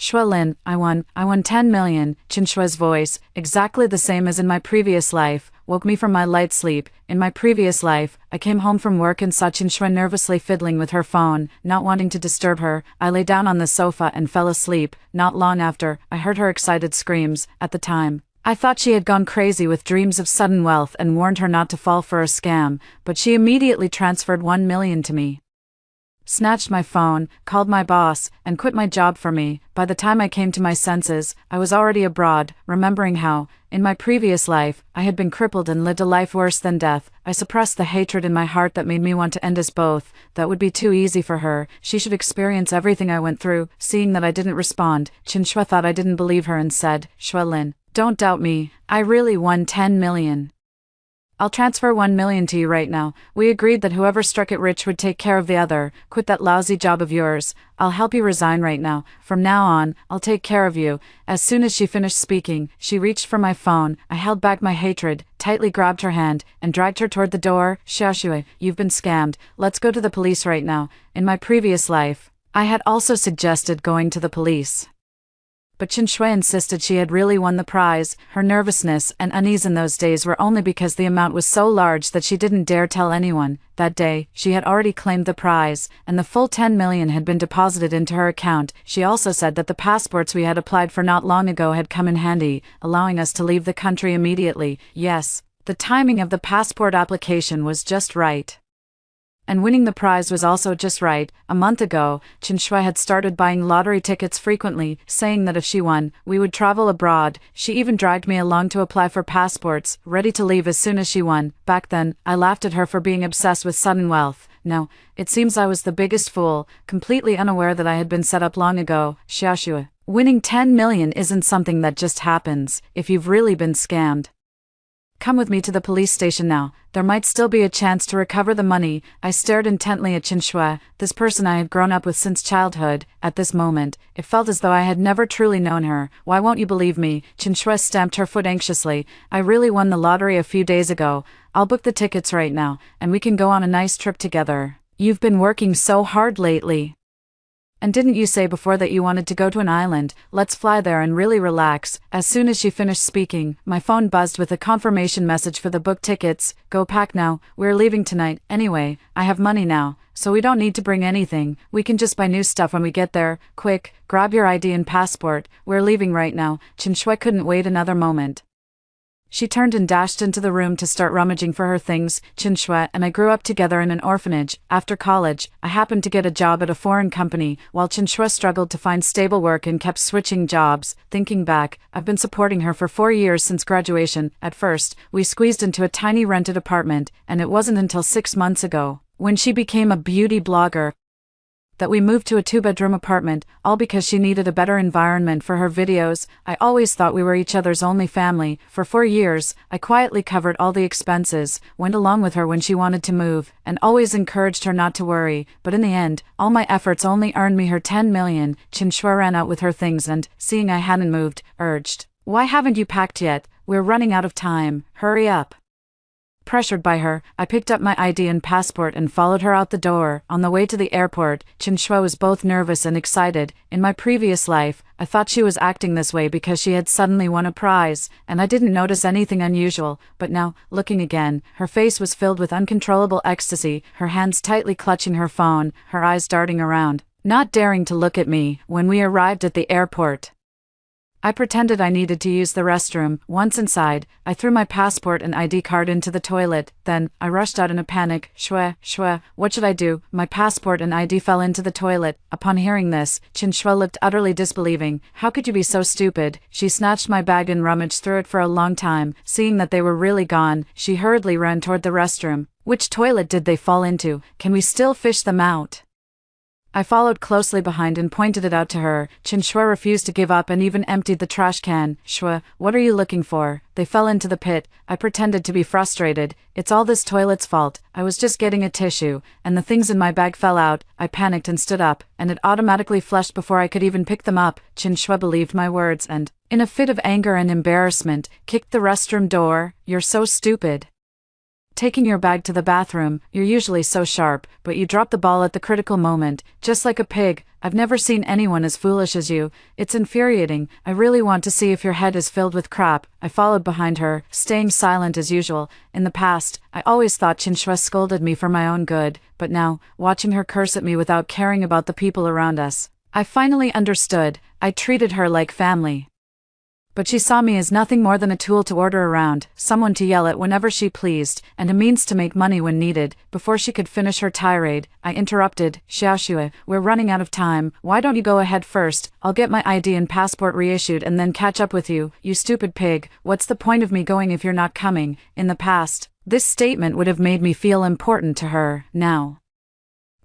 Shuelin, I won 10 million, Qinshua's voice, exactly the same as in my previous life, woke me from my light sleep. In my previous life, I came home from work and saw Qinshui nervously fiddling with her phone. Not wanting to disturb her, I lay down on the sofa and fell asleep. Not long after, I heard her excited screams. At the time, I thought she had gone crazy with dreams of sudden wealth and warned her not to fall for a scam, but she immediately transferred 1 million to me, snatched my phone, called my boss, and quit my job for me. By the time I came to my senses, I was already abroad, remembering how, in my previous life, I had been crippled and lived a life worse than death. I suppressed the hatred in my heart that made me want to end us both. That would be too easy for her. She should experience everything I went through. Seeing that I didn't respond, Qinshui thought I didn't believe her and said, Shuelin, don't doubt me. I really won 10 million. I'll transfer 1 million to you right now. We agreed that whoever struck it rich would take care of the other. Quit that lousy job of yours. I'll help you resign right now. From now on, I'll take care of you. As soon as she finished speaking, she reached for my phone. I held back my hatred, tightly grabbed her hand, and dragged her toward the door. Xiaoxue, you've been scammed. Let's go to the police right now. In my previous life, I had also suggested going to the police, but Qinshui insisted she had really won the prize. Her nervousness and unease in those days were only because the amount was so large that she didn't dare tell anyone. That day, she had already claimed the prize, and the full 10 million had been deposited into her account. She also said that the passports we had applied for not long ago had come in handy, allowing us to leave the country immediately. Yes, the timing of the passport application was just right, and winning the prize was also just right. A month ago, Qinshui had started buying lottery tickets frequently, saying that if she won, we would travel abroad. She even dragged me along to apply for passports, ready to leave as soon as she won. Back then, I laughed at her for being obsessed with sudden wealth. Now, it seems I was the biggest fool, completely unaware that I had been set up long ago. Xiaoxue, winning 10 million isn't something that just happens. If you've really been scammed, come with me to the police station now. There might still be a chance to recover the money. I stared intently at Qinshui, this person I had grown up with since childhood. At this moment, it felt as though I had never truly known her. Why won't you believe me? Qinshui stamped her foot anxiously. I really won the lottery a few days ago. I'll book the tickets right now, and we can go on a nice trip together. You've been working so hard lately. And didn't you say before that you wanted to go to an island? Let's fly there and really relax. As soon as she finished speaking, my phone buzzed with a confirmation message for the book tickets. Go pack now, we're leaving tonight. Anyway, I have money now, so we don't need to bring anything. We can just buy new stuff when we get there. Quick, grab your ID and passport. We're leaving right now. Qinshui couldn't wait another moment. She turned and dashed into the room to start rummaging for her things. Qinshui and I grew up together in an orphanage. After college, I happened to get a job at a foreign company, while Qinshui struggled to find stable work and kept switching jobs. Thinking back, I've been supporting her for 4 years since graduation. At first, we squeezed into a tiny rented apartment, and it wasn't until 6 months ago, when she became a beauty blogger, that we moved to a 2-bedroom apartment, all because she needed a better environment for her videos. I always thought we were each other's only family. For 4 years, I quietly covered all the expenses, went along with her when she wanted to move, and always encouraged her not to worry. But in the end, all my efforts only earned me her 10 million. Qinshui ran out with her things and, seeing I hadn't moved, urged, "Why haven't you packed yet? We're running out of time. Hurry up." Pressured by her, I picked up my ID and passport and followed her out the door. On the way to the airport, Qinshui was both nervous and excited. In my previous life, I thought she was acting this way because she had suddenly won a prize, and I didn't notice anything unusual. But now, looking again, her face was filled with uncontrollable ecstasy, her hands tightly clutching her phone, her eyes darting around, not daring to look at me. When we arrived at the airport, I pretended I needed to use the restroom. Once inside, I threw my passport and ID card into the toilet. Then, I rushed out in a panic. Shui, what should I do? My passport and ID fell into the toilet. Upon hearing this, Qinshui looked utterly disbelieving. How could you be so stupid? She snatched my bag and rummaged through it for a long time. Seeing that they were really gone, she hurriedly ran toward the restroom. Which toilet did they fall into? Can we still fish them out? I followed closely behind and pointed it out to her. Qinshui refused to give up and even emptied the trash can. Shui, what are you looking for? They fell into the pit. I pretended to be frustrated. It's all this toilet's fault. I was just getting a tissue, and the things in my bag fell out. I panicked and stood up, and it automatically flushed before I could even pick them up. Qinshui believed my words and, in a fit of anger and embarrassment, kicked the restroom door. You're so stupid. Taking your bag to the bathroom, you're usually so sharp, but you dropped the ball at the critical moment. Just like a pig, I've never seen anyone as foolish as you. It's infuriating. I really want to see if your head is filled with crap. I followed behind her, staying silent as usual. In the past, I always thought Chinchua scolded me for my own good, but now, watching her curse at me without caring about the people around us, I finally understood. I treated her like family. But she saw me as nothing more than a tool to order around, someone to yell at whenever she pleased, and a means to make money when needed. Before she could finish her tirade, I interrupted. Xiaoxue, we're running out of time. Why don't you go ahead first? I'll get my ID and passport reissued and then catch up with you, you stupid pig. What's the point of me going if you're not coming? In the past, this statement would have made me feel important to her. Now,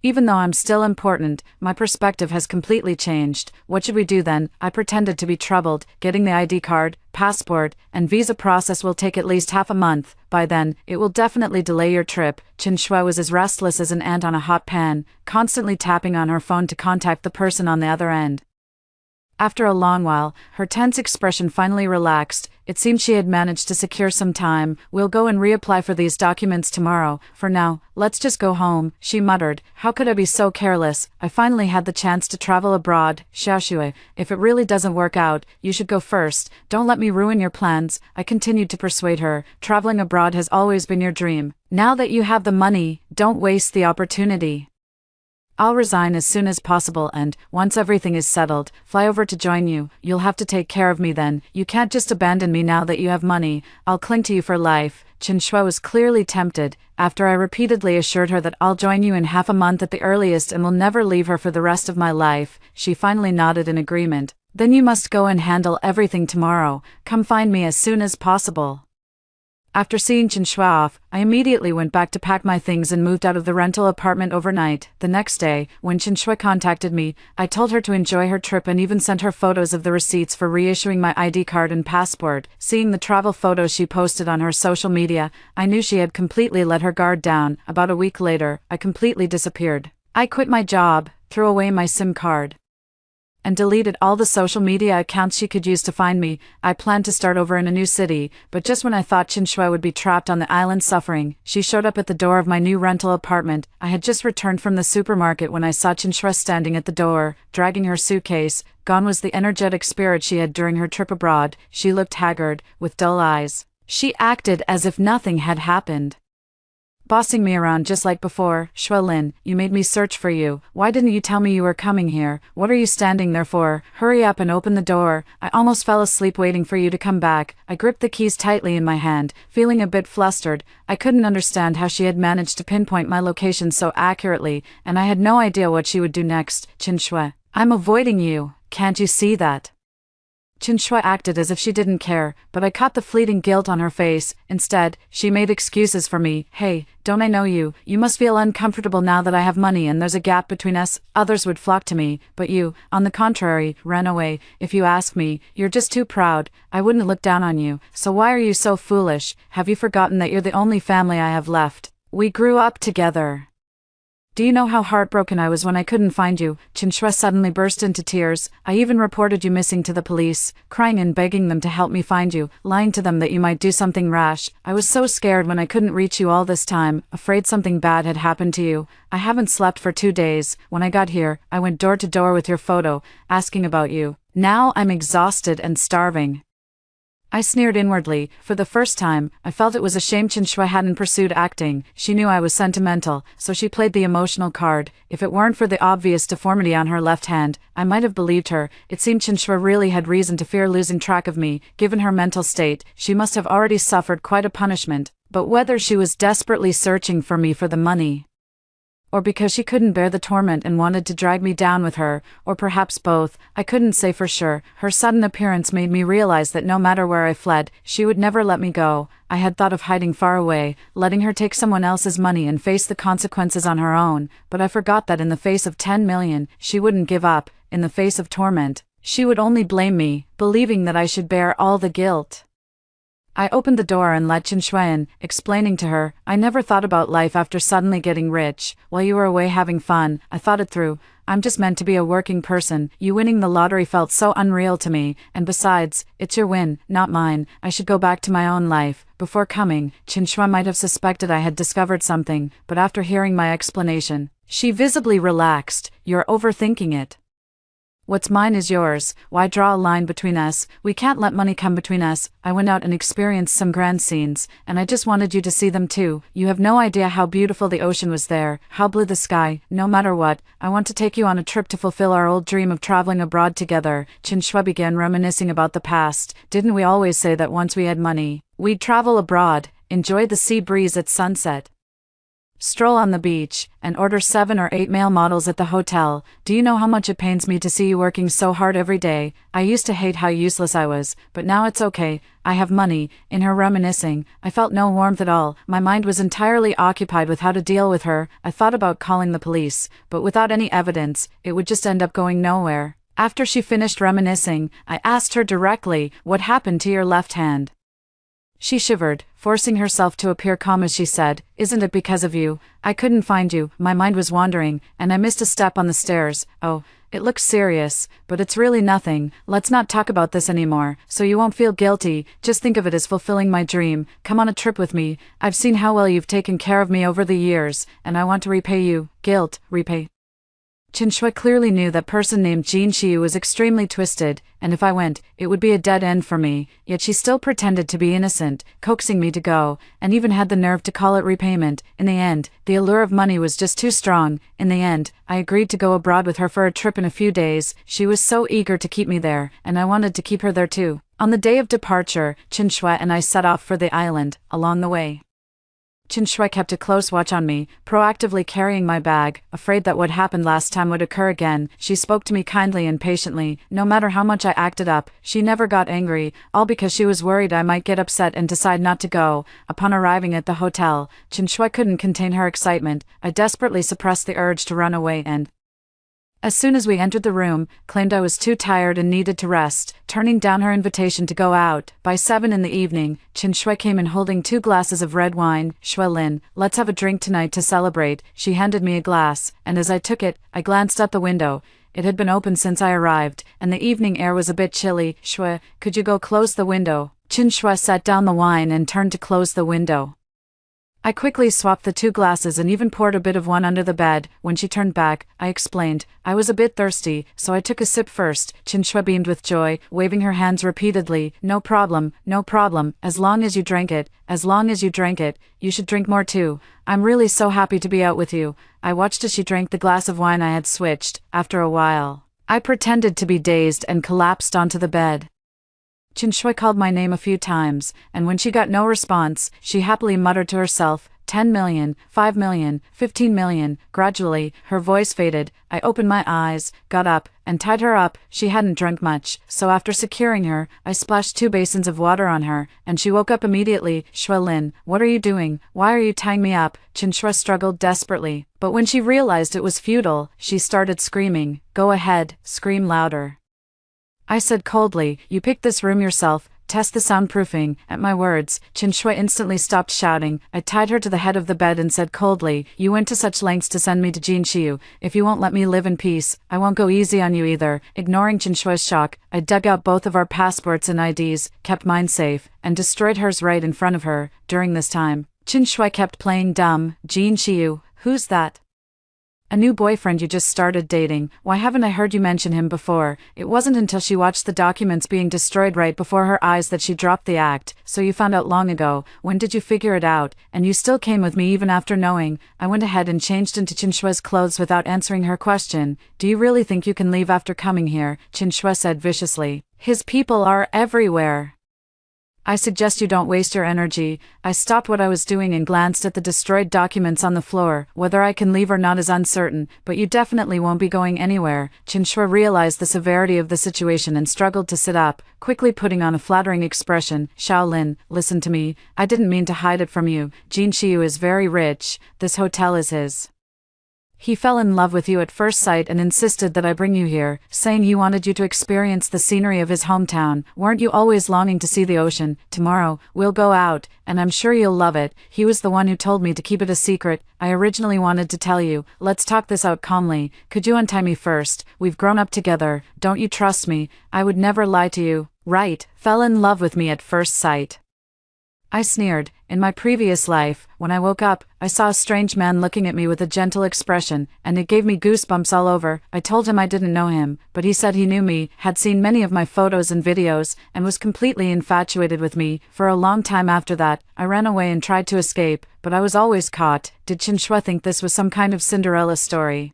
even though I'm still important, my perspective has completely changed. What should we do then? I pretended to be troubled. Getting the ID card, passport, and visa process will take at least half a month. By then, it will definitely delay your trip. Chinchua was as restless as an ant on a hot pan, constantly tapping on her phone to contact the person on the other end. After a long while, her tense expression finally relaxed. It seemed she had managed to secure some time. We'll go and reapply for these documents tomorrow. For now, let's just go home, she muttered. How could I be so careless? I finally had the chance to travel abroad. Xiaoxue, if it really doesn't work out, you should go first. Don't let me ruin your plans. I continued to persuade her. Traveling abroad has always been your dream. Now that you have the money, don't waste the opportunity. I'll resign as soon as possible and, once everything is settled, fly over to join you. You'll have to take care of me then. You can't just abandon me now that you have money. I'll cling to you for life. Chinchua was clearly tempted. After I repeatedly assured her that I'll join you in half a month at the earliest and will never leave her for the rest of my life, she finally nodded in agreement. Then you must go and handle everything tomorrow. Come find me as soon as possible. After seeing Chinchua off, I immediately went back to pack my things and moved out of the rental apartment overnight. The next day, when Chinchua contacted me, I told her to enjoy her trip and even sent her photos of the receipts for reissuing my ID card and passport. Seeing the travel photos she posted on her social media, I knew she had completely let her guard down. About a week later, I completely disappeared. I quit my job, threw away my SIM card, and deleted all the social media accounts she could use to find me. I planned to start over in a new city, but just when I thought Chinchua would be trapped on the island suffering, she showed up at the door of my new rental apartment. I had just returned from the supermarket when I saw Chinchua standing at the door, dragging her suitcase. Gone was the energetic spirit she had during her trip abroad. She looked haggard, with dull eyes. She acted as if nothing had happened, bossing me around just like before. Shuelin, you made me search for you. Why didn't you tell me you were coming here? What are you standing there for? Hurry up and open the door. I almost fell asleep waiting for you to come back. I gripped the keys tightly in my hand, feeling a bit flustered. I couldn't understand how she had managed to pinpoint my location so accurately, and I had no idea what she would do next. Chinchua, I'm avoiding you. Can't you see that? Chinchua acted as if she didn't care, but I caught the fleeting guilt on her face. Instead, she made excuses for me. Hey, don't I know you? You must feel uncomfortable now that I have money and there's a gap between us. Others would flock to me, but you, on the contrary, ran away. If you ask me, you're just too proud. I wouldn't look down on you, so why are you so foolish? Have you forgotten that you're the only family I have left? We grew up together. Do you know how heartbroken I was when I couldn't find you? Chinchua suddenly burst into tears. I even reported you missing to the police, crying and begging them to help me find you, lying to them that you might do something rash. I was so scared when I couldn't reach you all this time, afraid something bad had happened to you. I haven't slept for 2 days. When I got here, I went door to door with your photo, asking about you. Now I'm exhausted and starving. I sneered inwardly. For the first time, I felt it was a shame Chinchua hadn't pursued acting. She knew I was sentimental, so she played the emotional card. If it weren't for the obvious deformity on her left hand, I might have believed her. It seemed Chinchua really had reason to fear losing track of me. Given her mental state, she must have already suffered quite a punishment. But whether she was desperately searching for me for the money, or because she couldn't bear the torment and wanted to drag me down with her, or perhaps both, I couldn't say for sure. Her sudden appearance made me realize that no matter where I fled, she would never let me go. I had thought of hiding far away, letting her take someone else's money and face the consequences on her own, but I forgot that in the face of 10 million, she wouldn't give up. In the face of torment, she would only blame me, believing that I should bear all the guilt. I opened the door and let Chinchua in, explaining to her, I never thought about life after suddenly getting rich. While you were away having fun, I thought it through. I'm just meant to be a working person. You winning the lottery felt so unreal to me, and besides, it's your win, not mine. I should go back to my own life. Before coming, Chinchua might have suspected I had discovered something, but after hearing my explanation, she visibly relaxed. You're overthinking it. What's mine is yours. Why draw a line between us? We can't let money come between us. I went out and experienced some grand scenes, and I just wanted you to see them too. You have no idea how beautiful the ocean was there, how blue the sky. No matter what, I want to take you on a trip to fulfill our old dream of traveling abroad together. Chen Shui began reminiscing about the past. Didn't we always say that once we had money, we'd travel abroad, enjoy the sea breeze at sunset, stroll on the beach, and order 7 or 8 male models at the hotel? Do you know how much it pains me to see you working so hard every day? I used to hate how useless I was, but now it's okay. I have money. In her reminiscing, I felt no warmth at all. My mind was entirely occupied with how to deal with her. I thought about calling the police, but without any evidence, it would just end up going nowhere. After she finished reminiscing, I asked her directly, "What happened to your left hand?" She shivered, forcing herself to appear calm as she said, "Isn't it because of you? I couldn't find you, my mind was wandering, and I missed a step on the stairs." "Oh, it looks serious, but it's really nothing. Let's not talk about this anymore, so you won't feel guilty. Just think of it as fulfilling my dream. Come on a trip with me. I've seen how well you've taken care of me over the years, and I want to repay you." Guilt, repay. Chen Shui clearly knew that person named Jin Xiu was extremely twisted, and if I went, it would be a dead end for me, yet she still pretended to be innocent, coaxing me to go, and even had the nerve to call it repayment. In the end, the allure of money was just too strong. In the end, I agreed to go abroad with her for a trip in a few days. She was so eager to keep me there, and I wanted to keep her there too. On the day of departure, Chen Shui and I set off for the island. Along the way, Chen Shui kept a close watch on me, proactively carrying my bag, afraid that what happened last time would occur again. She spoke to me kindly and patiently. No matter how much I acted up, she never got angry, all because she was worried I might get upset and decide not to go. Upon arriving at the hotel, Chen Shui couldn't contain her excitement. I desperately suppressed the urge to run away and, as soon as we entered the room, claimed I was too tired and needed to rest, turning down her invitation to go out. By 7 in the evening, Chen Shui came in holding 2 glasses of red wine. "Shui Lin, let's have a drink tonight to celebrate." She handed me a glass, and as I took it, I glanced out the window. It had been open since I arrived, and the evening air was a bit chilly. "Shui, could you go close the window?" Chen Shui set down the wine and turned to close the window. I quickly swapped the 2 glasses and even poured a bit of one under the bed. When she turned back, I explained, "I was a bit thirsty, so I took a sip first." Chen Shui beamed with joy, waving her hands repeatedly. "No problem, no problem, as long as you drank it, as long as you drank it, you should drink more too. I'm really so happy to be out with you." I watched as she drank the glass of wine I had switched. After a while, I pretended to be dazed and collapsed onto the bed. Chen Shui called my name a few times, and when she got no response, she happily muttered to herself, 10 million, 5 million, 15 million. Gradually, her voice faded. I opened my eyes, got up, and tied her up. She hadn't drunk much, so after securing her, I splashed 2 basins of water on her, and she woke up immediately. "Shui Lin, what are you doing? Why are you tying me up?" Chen Shui struggled desperately, but when she realized it was futile, she started screaming. "Go ahead, scream louder," I said coldly. "You picked this room yourself. Test the soundproofing." At my words, Chen Shui instantly stopped shouting. I tied her to the head of the bed and said coldly, "You went to such lengths to send me to Jin Xiu. If you won't let me live in peace, I won't go easy on you either." Ignoring Chen Shui's shock, I dug out both of our passports and IDs, kept mine safe, and destroyed hers right in front of her. During this time, Chen Shui kept playing dumb. "Jin Xiu, who's that? A new boyfriend you just started dating? Why haven't I heard you mention him before?" It wasn't until she watched the documents being destroyed right before her eyes that she dropped the act. "So you found out long ago. When did you figure it out? And you still came with me even after knowing?" I went ahead and changed into Chen Shui's clothes without answering her question. "Do you really think you can leave after coming here?" Chen Shui said viciously. "His people are everywhere. I suggest you don't waste your energy." I stopped what I was doing and glanced at the destroyed documents on the floor. "Whether I can leave or not is uncertain, but you definitely won't be going anywhere." Chen Shui realized the severity of the situation and struggled to sit up, quickly putting on a flattering expression. "Shaolin, listen to me. I didn't mean to hide it from you. Jin Xiu is very rich. This hotel is his. He fell in love with you at first sight and insisted that I bring you here, saying he wanted you to experience the scenery of his hometown. Weren't you always longing to see the ocean? Tomorrow, we'll go out, and I'm sure you'll love it. He was the one who told me to keep it a secret. I originally wanted to tell you. Let's talk this out calmly. Could you untie me first? We've grown up together. Don't you trust me? I would never lie to you." "Right, fell in love with me at first sight. I sneered. In my previous life, when I woke up, I saw a strange man looking at me with a gentle expression, and it gave me goosebumps all over. I told him I didn't know him, but he said he knew me, had seen many of my photos and videos, and was completely infatuated with me. For a long time after that, I ran away and tried to escape, but I was always caught. Did Qinshui think this was some kind of Cinderella story?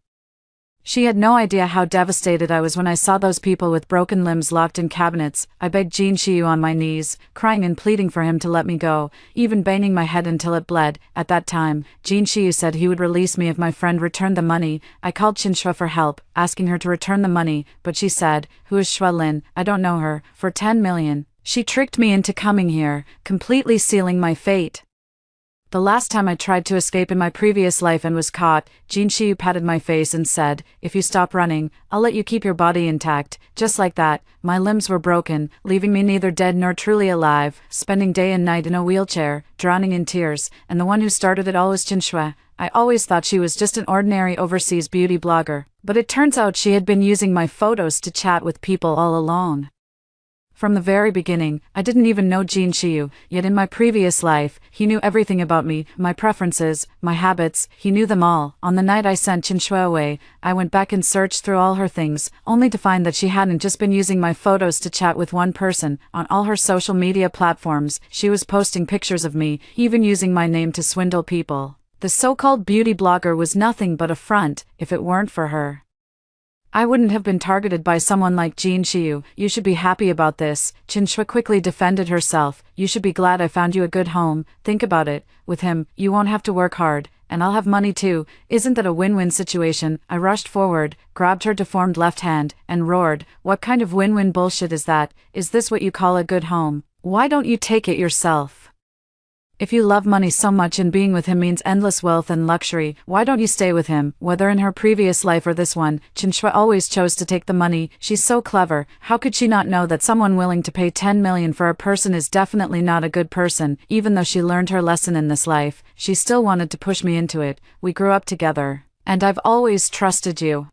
She had no idea how devastated I was when I saw those people with broken limbs locked in cabinets. I begged Jin Shiyu on my knees, crying and pleading for him to let me go, even banging my head until it bled. At that time, Jin Shiyu said he would release me if my friend returned the money. I called Qinshui for help, asking her to return the money, but she said, "Who is Shui Lin? I don't know her," for 10 million. She tricked me into coming here, completely sealing my fate. The last time I tried to escape in my previous life and was caught, Jin Shiyu patted my face and said, "If you stop running, I'll let you keep your body intact." Just like that, my limbs were broken, leaving me neither dead nor truly alive, spending day and night in a wheelchair, drowning in tears, and the one who started it all was Qinshui. I always thought she was just an ordinary overseas beauty blogger, but it turns out she had been using my photos to chat with people all along. From the very beginning, I didn't even know Jin Shiyu, yet in my previous life, he knew everything about me, my preferences, my habits, he knew them all. On the night I sent Qinshui away, I went back and searched through all her things, only to find that she hadn't just been using my photos to chat with one person. On all her social media platforms, she was posting pictures of me, even using my name to swindle people. The so-called beauty blogger was nothing but a front. If it weren't for her, I wouldn't have been targeted by someone like Jin Shiyu. You should be happy about this. Qinshui quickly defended herself. You should be glad I found you a good home. Think about it. With him, you won't have to work hard, and I'll have money too. Isn't that a win-win situation? I rushed forward, grabbed her deformed left hand, and roared, "What kind of win-win bullshit is that? Is this what you call a good home? Why don't you take it yourself? If you love money so much and being with him means endless wealth and luxury, why don't you stay with him?" Whether in her previous life or this one, Qinshui always chose to take the money. She's so clever. How could she not know that someone willing to pay 10 million for a person is definitely not a good person? Even though she learned her lesson in this life, she still wanted to push me into it. We grew up together, and I've always trusted you.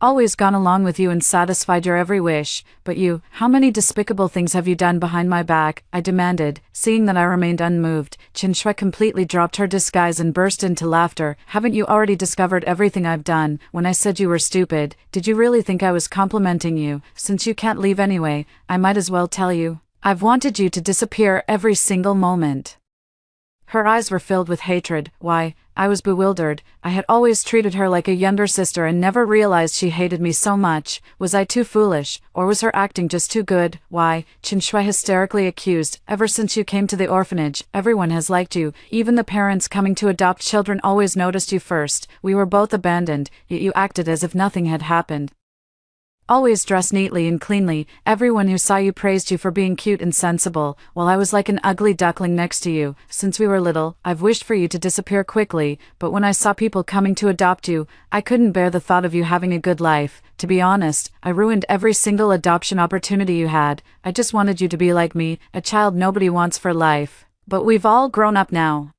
Always gone along with you and satisfied your every wish, but you, how many despicable things have you done behind my back? I demanded, seeing that I remained unmoved. Qinshui completely dropped her disguise and burst into laughter. Haven't you already discovered everything I've done? When I said you were stupid, did you really think I was complimenting you? Since you can't leave anyway, I might as well tell you. I've wanted you to disappear every single moment. Her eyes were filled with hatred. Why? I was bewildered. I had always treated her like a younger sister and never realized she hated me so much. Was I too foolish, or was her acting just too good? Why? Qinshui hysterically accused. Ever since you came to the orphanage, everyone has liked you. Even the parents coming to adopt children always noticed you first. We were both abandoned, yet you acted as if nothing had happened. Always dressed neatly and cleanly, everyone who saw you praised you for being cute and sensible, while I was like an ugly duckling next to you. Since we were little, I've wished for you to disappear quickly, but when I saw people coming to adopt you, I couldn't bear the thought of you having a good life. To be honest, I ruined every single adoption opportunity you had. I just wanted you to be like me, a child nobody wants for life. But we've all grown up now.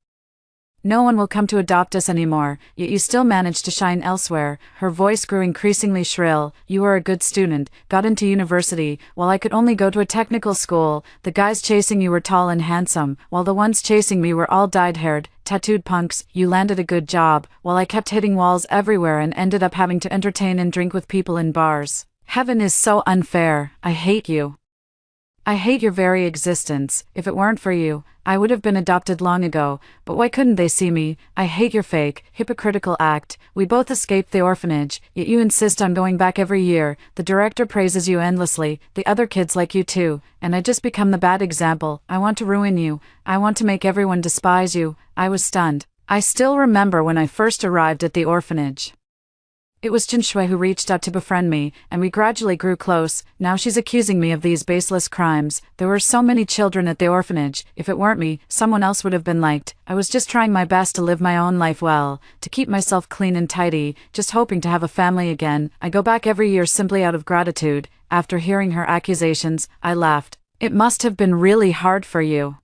No one will come to adopt us anymore, yet you still managed to shine elsewhere. Her voice grew increasingly shrill. You were a good student, got into university, while I could only go to a technical school. The guys chasing you were tall and handsome, while the ones chasing me were all dyed-haired, tattooed punks. You landed a good job, while I kept hitting walls everywhere and ended up having to entertain and drink with people in bars. Heaven is so unfair. I hate you. I hate your very existence. If it weren't for you, I would have been adopted long ago, but why couldn't they see me? I hate your fake, hypocritical act. We both escaped the orphanage, yet you insist on going back every year. The director praises you endlessly, the other kids like you too, and I just become the bad example. I want to ruin you. I want to make everyone despise you. I was stunned. I still remember when I first arrived at the orphanage. It was Qinshui who reached out to befriend me, and we gradually grew close. Now she's accusing me of these baseless crimes. There were so many children at the orphanage. If it weren't me, someone else would have been liked. I was just trying my best to live my own life well, to keep myself clean and tidy, just hoping to have a family again. I go back every year simply out of gratitude. After hearing her accusations, I laughed. It must have been really hard for you.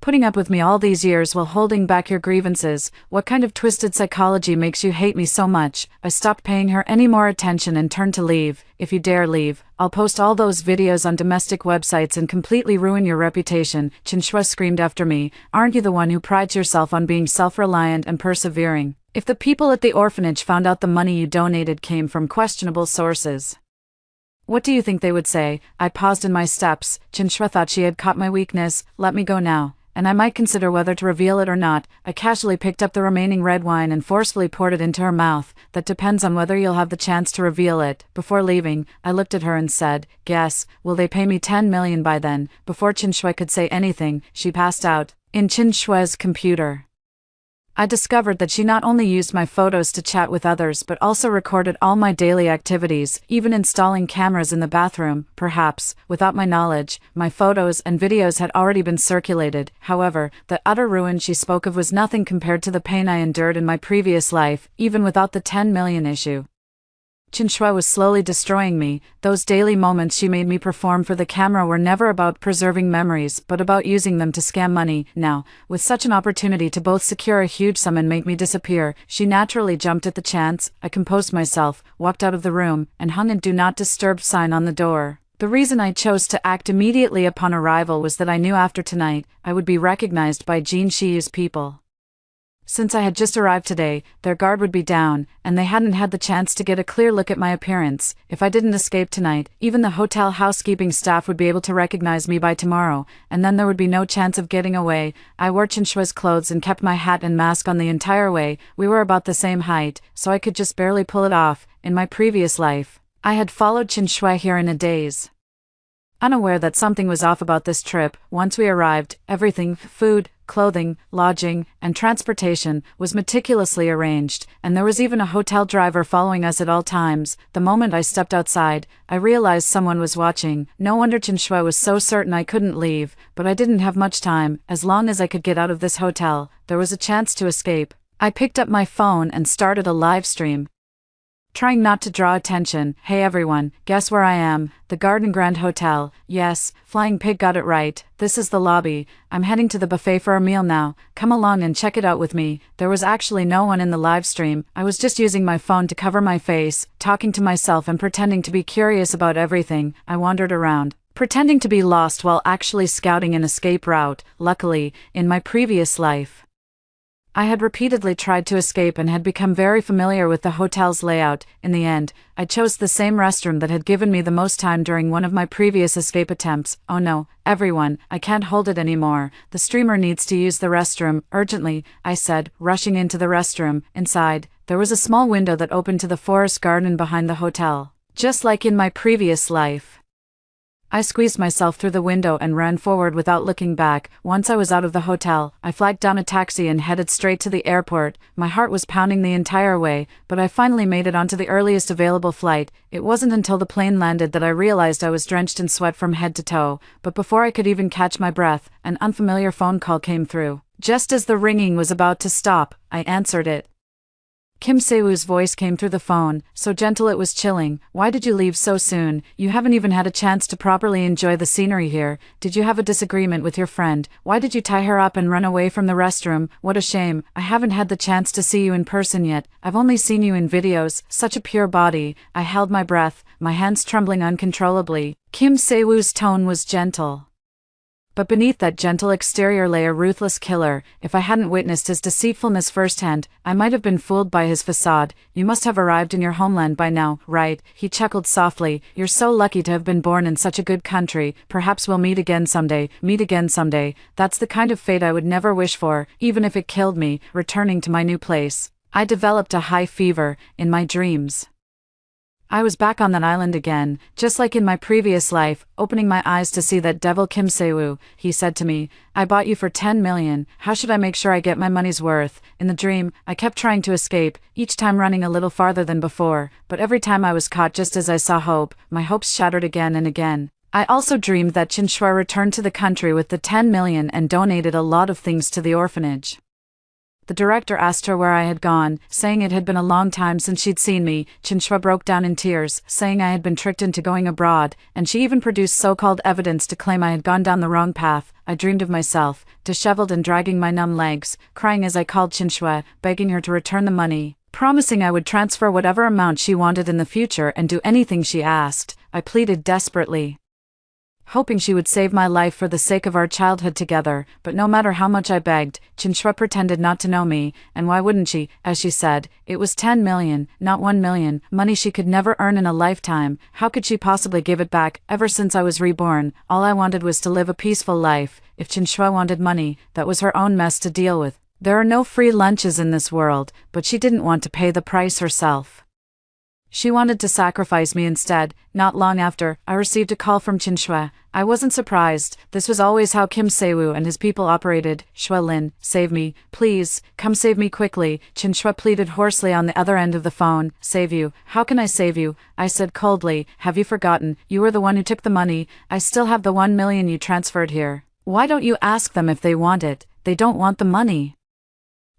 Putting up with me all these years while holding back your grievances, what kind of twisted psychology makes you hate me so much? I stopped paying her any more attention and turned to leave. If you dare leave, I'll post all those videos on domestic websites and completely ruin your reputation, Chinshua screamed after me. Aren't you the one who prides yourself on being self-reliant and persevering? If the people at the orphanage found out the money you donated came from questionable sources, what do you think they would say? I paused in my steps. Chinshua thought she had caught my weakness. Let me go now, and I might consider whether to reveal it or not. I casually picked up the remaining red wine and forcefully poured it into her mouth. That depends on whether you'll have the chance to reveal it. Before leaving, I looked at her and said, guess, will they pay me 10 million by then? Before Chinshua could say anything, she passed out. In Chinshua's computer, I discovered that she not only used my photos to chat with others but also recorded all my daily activities, even installing cameras in the bathroom. Perhaps, without my knowledge, my photos and videos had already been circulated. However, the utter ruin she spoke of was nothing compared to the pain I endured in my previous life, even without the 10 million issue. Chinshua was slowly destroying me. Those daily moments she made me perform for the camera were never about preserving memories, but about using them to scam money. Now, with such an opportunity to both secure a huge sum and make me disappear, she naturally jumped at the chance. I composed myself, walked out of the room, and hung a "Do Not Disturb" sign on the door. The reason I chose to act immediately upon arrival was that I knew after tonight, I would be recognized by Jin Shiyu's people. Since I had just arrived today, their guard would be down, and they hadn't had the chance to get a clear look at my appearance. If I didn't escape tonight, even the hotel housekeeping staff would be able to recognize me by tomorrow, and then there would be no chance of getting away. I wore Chinshua's clothes and kept my hat and mask on the entire way. We were about the same height, so I could just barely pull it off. In my previous life, I had followed Chinshua here in a daze, unaware that something was off about this trip. Once we arrived, everything, food, clothing, lodging, and transportation, was meticulously arranged, and there was even a hotel driver following us at all times. The moment I stepped outside, I realized someone was watching. No wonder Chinshua was so certain I couldn't leave, but I didn't have much time. As long as I could get out of this hotel, there was a chance to escape. I picked up my phone and started a live stream, trying not to draw attention. Hey everyone, guess where I am? The Garden Grand Hotel. Yes, Flying Pig got it right. This is the lobby. I'm heading to the buffet for a meal now. Come along and check it out with me. There was actually no one in the live stream. I was just using my phone to cover my face, talking to myself and pretending to be curious about everything. I wandered around, pretending to be lost while actually scouting an escape route. Luckily, in my previous life, I had repeatedly tried to escape and had become very familiar with the hotel's layout. In the end, I chose the same restroom that had given me the most time during one of my previous escape attempts. Oh no, everyone, I can't hold it anymore. The streamer needs to use the restroom, urgently, I said, rushing into the restroom. Inside, there was a small window that opened to the forest garden behind the hotel. Just like in my previous life, I squeezed myself through the window and ran forward without looking back. Once I was out of the hotel, I flagged down a taxi and headed straight to the airport. My heart was pounding the entire way, but I finally made it onto the earliest available flight. It wasn't until the plane landed that I realized I was drenched in sweat from head to toe, but before I could even catch my breath, an unfamiliar phone call came through. Just as the ringing was about to stop, I answered it. Kim Se-woo's voice came through the phone, so gentle it was chilling. Why did you leave so soon? You haven't even had a chance to properly enjoy the scenery here. Did you have a disagreement with your friend? Why did you tie her up and run away from the restroom? What a shame. I haven't had the chance to see you in person yet. I've only seen you in videos. Such a pure body. I held my breath, my hands trembling uncontrollably. Kim Se-woo's tone was gentle, but beneath that gentle exterior lay a ruthless killer. If I hadn't witnessed his deceitfulness firsthand, I might have been fooled by his facade. You must have arrived in your homeland by now, right? He chuckled softly. You're so lucky to have been born in such a good country. Perhaps we'll meet again someday. Meet again someday. That's the kind of fate I would never wish for, even if it killed me. Returning to my new place, I developed a high fever. In my dreams, I was back on that island again, just like in my previous life. Opening my eyes to see that devil Kim Se-woo, he said to me, I bought you for 10 million, how should I make sure I get my money's worth? In the dream, I kept trying to escape, each time running a little farther than before, but every time I was caught just as I saw hope. My hopes shattered again and again. I also dreamed that Chinshua returned to the country with the 10 million and donated a lot of things to the orphanage. The director asked her where I had gone, saying it had been a long time since she'd seen me. Chinchua broke down in tears, saying I had been tricked into going abroad, and she even produced so-called evidence to claim I had gone down the wrong path. I dreamed of myself, disheveled and dragging my numb legs, crying as I called Chinchua, begging her to return the money, promising I would transfer whatever amount she wanted in the future and do anything she asked. I pleaded desperately, hoping she would save my life for the sake of our childhood together, but no matter how much I begged, Chinchua pretended not to know me, and why wouldn't she? As she said, it was 10 million, not 1 million, money she could never earn in a lifetime. How could she possibly give it back? Ever since I was reborn, all I wanted was to live a peaceful life. If Chinchua wanted money, that was her own mess to deal with. There are no free lunches in this world, but she didn't want to pay the price herself. She wanted to sacrifice me instead. Not long after, I received a call from Chinchua. I wasn't surprised. This was always how Kim Sewoo and his people operated. Shua Lin, save me, please, come save me quickly. Chinchua pleaded hoarsely on the other end of the phone. Save you? How can I save you? I said coldly. Have you forgotten? You were the one who took the money. I still have the 1 million you transferred here. Why don't you ask them if they want it? They don't want the money.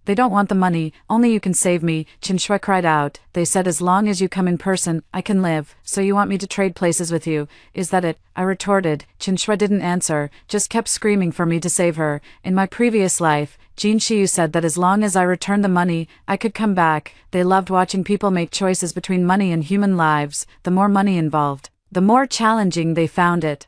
They don't want the money, only you can save me, Chinchua cried out. They said as long as you come in person, I can live, so you want me to trade places with you, is that it? I retorted. Chinchua didn't answer, just kept screaming for me to save her. In my previous life, Jin Shiyu said that as long as I returned the money, I could come back. They loved watching people make choices between money and human lives. The more money involved, the more challenging they found it.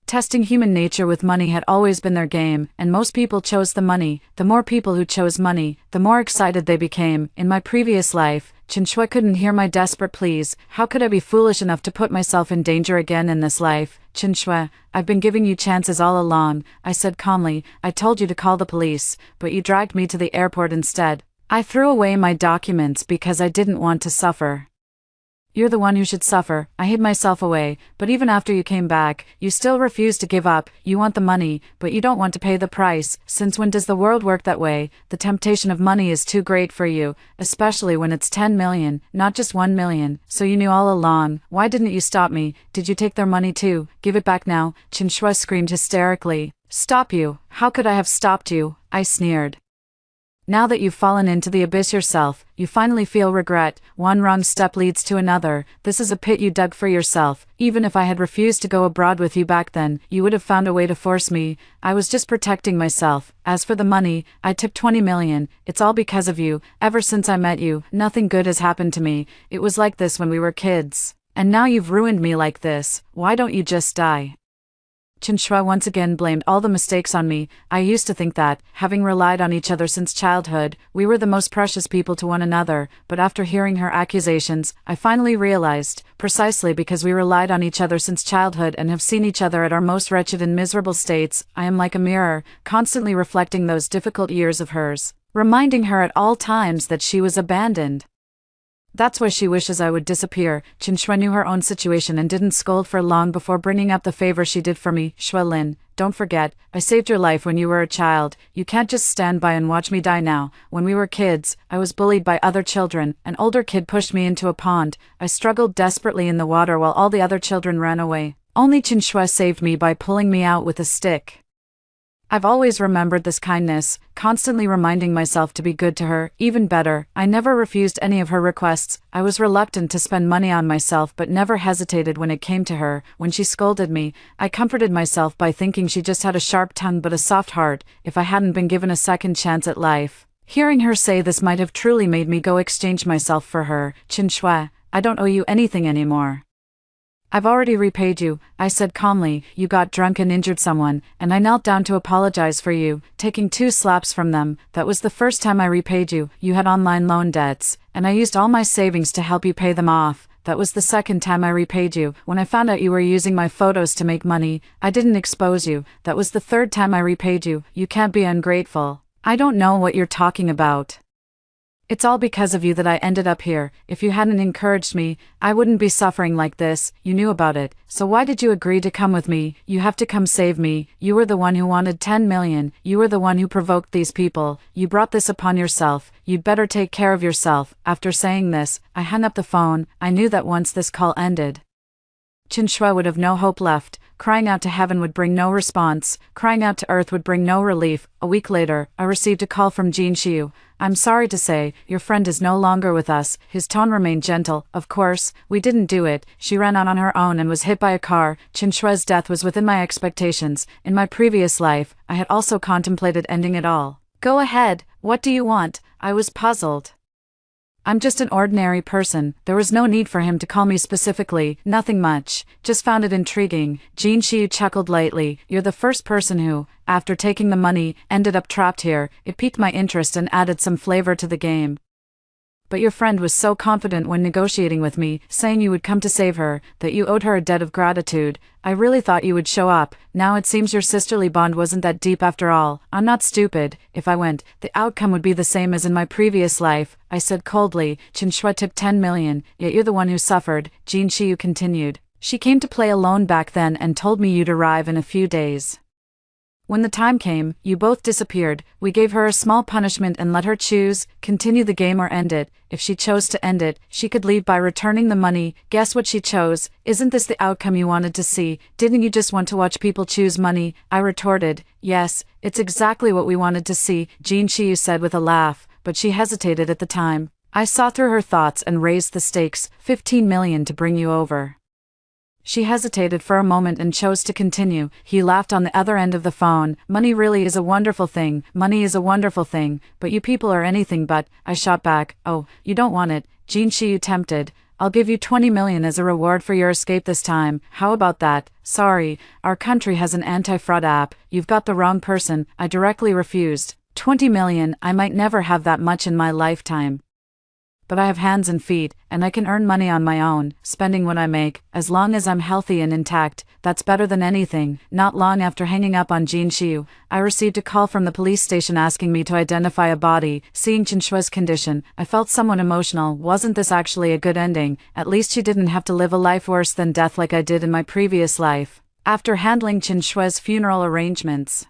Testing human nature with money had always been their game, and most people chose the money. The more people who chose money, the more excited they became. In my previous life, Chinchua couldn't hear my desperate pleas. How could I be foolish enough to put myself in danger again in this life? Chinchua, I've been giving you chances all along, I said calmly. I told you to call the police, but you dragged me to the airport instead. I threw away my documents because I didn't want to suffer. You're the one who should suffer. I hid myself away, but even after you came back, you still refuse to give up. You want the money, but you don't want to pay the price. Since when does the world work that way? The temptation of money is too great for you, especially when it's 10 million, not just 1 million. So you knew all along. Why didn't you stop me? Did you take their money too? Give it back now, Chinchua screamed hysterically. Stop you? How could I have stopped you? I sneered. Now that you've fallen into the abyss yourself, you finally feel regret. One wrong step leads to another. This is a pit you dug for yourself. Even if I had refused to go abroad with you back then, you would have found a way to force me. I was just protecting myself. As for the money, I took 20 million. It's all because of you. Ever since I met you, nothing good has happened to me. It was like this when we were kids. And now you've ruined me like this. Why don't you just die? Chinchua once again blamed all the mistakes on me. I used to think that, having relied on each other since childhood, we were the most precious people to one another, but after hearing her accusations, I finally realized, precisely because we relied on each other since childhood and have seen each other at our most wretched and miserable states, I am like a mirror, constantly reflecting those difficult years of hers, reminding her at all times that she was abandoned. That's why she wishes I would disappear. Chinchua knew her own situation and didn't scold for long before bringing up the favor she did for me. Shua Lin, don't forget, I saved your life when you were a child. You can't just stand by and watch me die now. When we were kids, I was bullied by other children. An older kid pushed me into a pond. I struggled desperately in the water while all the other children ran away. Only Chinchua saved me by pulling me out with a stick. I've always remembered this kindness, constantly reminding myself to be good to her. Even better, I never refused any of her requests. I was reluctant to spend money on myself but never hesitated when it came to her. When she scolded me, I comforted myself by thinking she just had a sharp tongue but a soft heart. If I hadn't been given a second chance at life, hearing her say this might have truly made me go exchange myself for her. Chinchua, I don't owe you anything anymore. I've already repaid you, I said calmly. You got drunk and injured someone, and I knelt down to apologize for you, taking 2 slaps from them. That was the first time I repaid you. You had online loan debts, and I used all my savings to help you pay them off. That was the second time I repaid you. When I found out you were using my photos to make money, I didn't expose you. That was the third time I repaid you. You can't be ungrateful. I don't know what you're talking about. It's all because of you that I ended up here. If you hadn't encouraged me, I wouldn't be suffering like this. You knew about it. So why did you agree to come with me? You have to come save me. You were the one who wanted 10 million. You were the one who provoked these people. You brought this upon yourself. You'd better take care of yourself. After saying this, I hung up the phone. I knew that once this call ended, Chinchua would have no hope left. crying out to heaven would bring no response, crying out to earth would bring no relief. A week later, I received a call from Jin Xiu. I'm sorry to say, your friend is no longer with us. His tone remained gentle. Of course, we didn't do it. She ran out on her own and was hit by a car. Qin Shui's death was within my expectations. In my previous life, I had also contemplated ending it all. Go ahead, what do you want? I was puzzled. I'm just an ordinary person. There was no need for him to call me specifically, nothing much. Just found it intriguing. Jin Xiu chuckled lightly. You're the first person who, after taking the money, ended up trapped here. It piqued my interest and added some flavor to the game. But your friend was so confident when negotiating with me, saying you would come to save her, that you owed her a debt of gratitude. I really thought you would show up. Now it seems your sisterly bond wasn't that deep after all. I'm not stupid. If I went, the outcome would be the same as in my previous life, I said coldly. Qin Shui took 10 million, yet you're the one who suffered, Jin Xiu continued. She came to play alone back then and told me you'd arrive in a few days. When the time came, you both disappeared. We gave her a small punishment and let her choose, continue the game or end it. If she chose to end it, she could leave by returning the money. Guess what she chose? Isn't this the outcome you wanted to see? Didn't you just want to watch people choose money? I retorted. Yes, it's exactly what we wanted to see, Jin Xiu said with a laugh, but she hesitated at the time. I saw through her thoughts and raised the stakes, 15 million to bring you over. She hesitated for a moment and chose to continue. He laughed on the other end of the phone. Money really is a wonderful thing. Money is a wonderful thing, but you people are anything but. I shot back. Oh, you don't want it. Jin Xiu tempted. I'll give you 20 million as a reward for your escape this time. How about that? Sorry, our country has an anti-fraud app. You've got the wrong person. I directly refused. 20 million, I might never have that much in my lifetime. But I have hands and feet, and I can earn money on my own, spending what I make, as long as I'm healthy and intact. That's better than anything. Not long after hanging up on Jin Xiu, I received a call from the police station asking me to identify a body. Seeing Qin Shui's condition, I felt somewhat emotional. Wasn't this actually a good ending? At least she didn't have to live a life worse than death like I did in my previous life. After handling Qin Shui's funeral arrangements,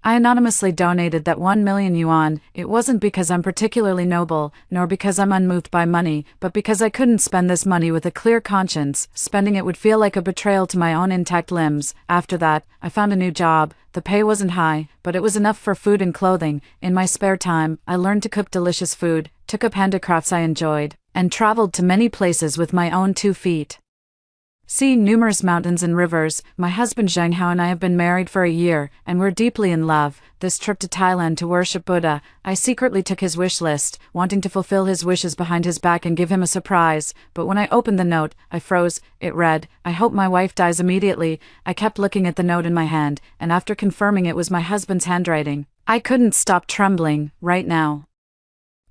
I anonymously donated that 1 million yuan. It wasn't because I'm particularly noble, nor because I'm unmoved by money, but because I couldn't spend this money with a clear conscience. Spending it would feel like a betrayal to my own intact limbs. After that, I found a new job. The pay wasn't high, but it was enough for food and clothing. In my spare time, I learned to cook delicious food, took up handicrafts I enjoyed, and traveled to many places with my own 2 feet. Seeing numerous mountains and rivers, my husband Zhang Hao and I have been married for a year, and we're deeply in love. This trip to Thailand to worship Buddha, I secretly took his wish list, wanting to fulfill his wishes behind his back and give him a surprise, but when I opened the note, I froze. It read, I hope my wife dies immediately. I kept looking at the note in my hand, and after confirming it was my husband's handwriting, I couldn't stop trembling. Right now,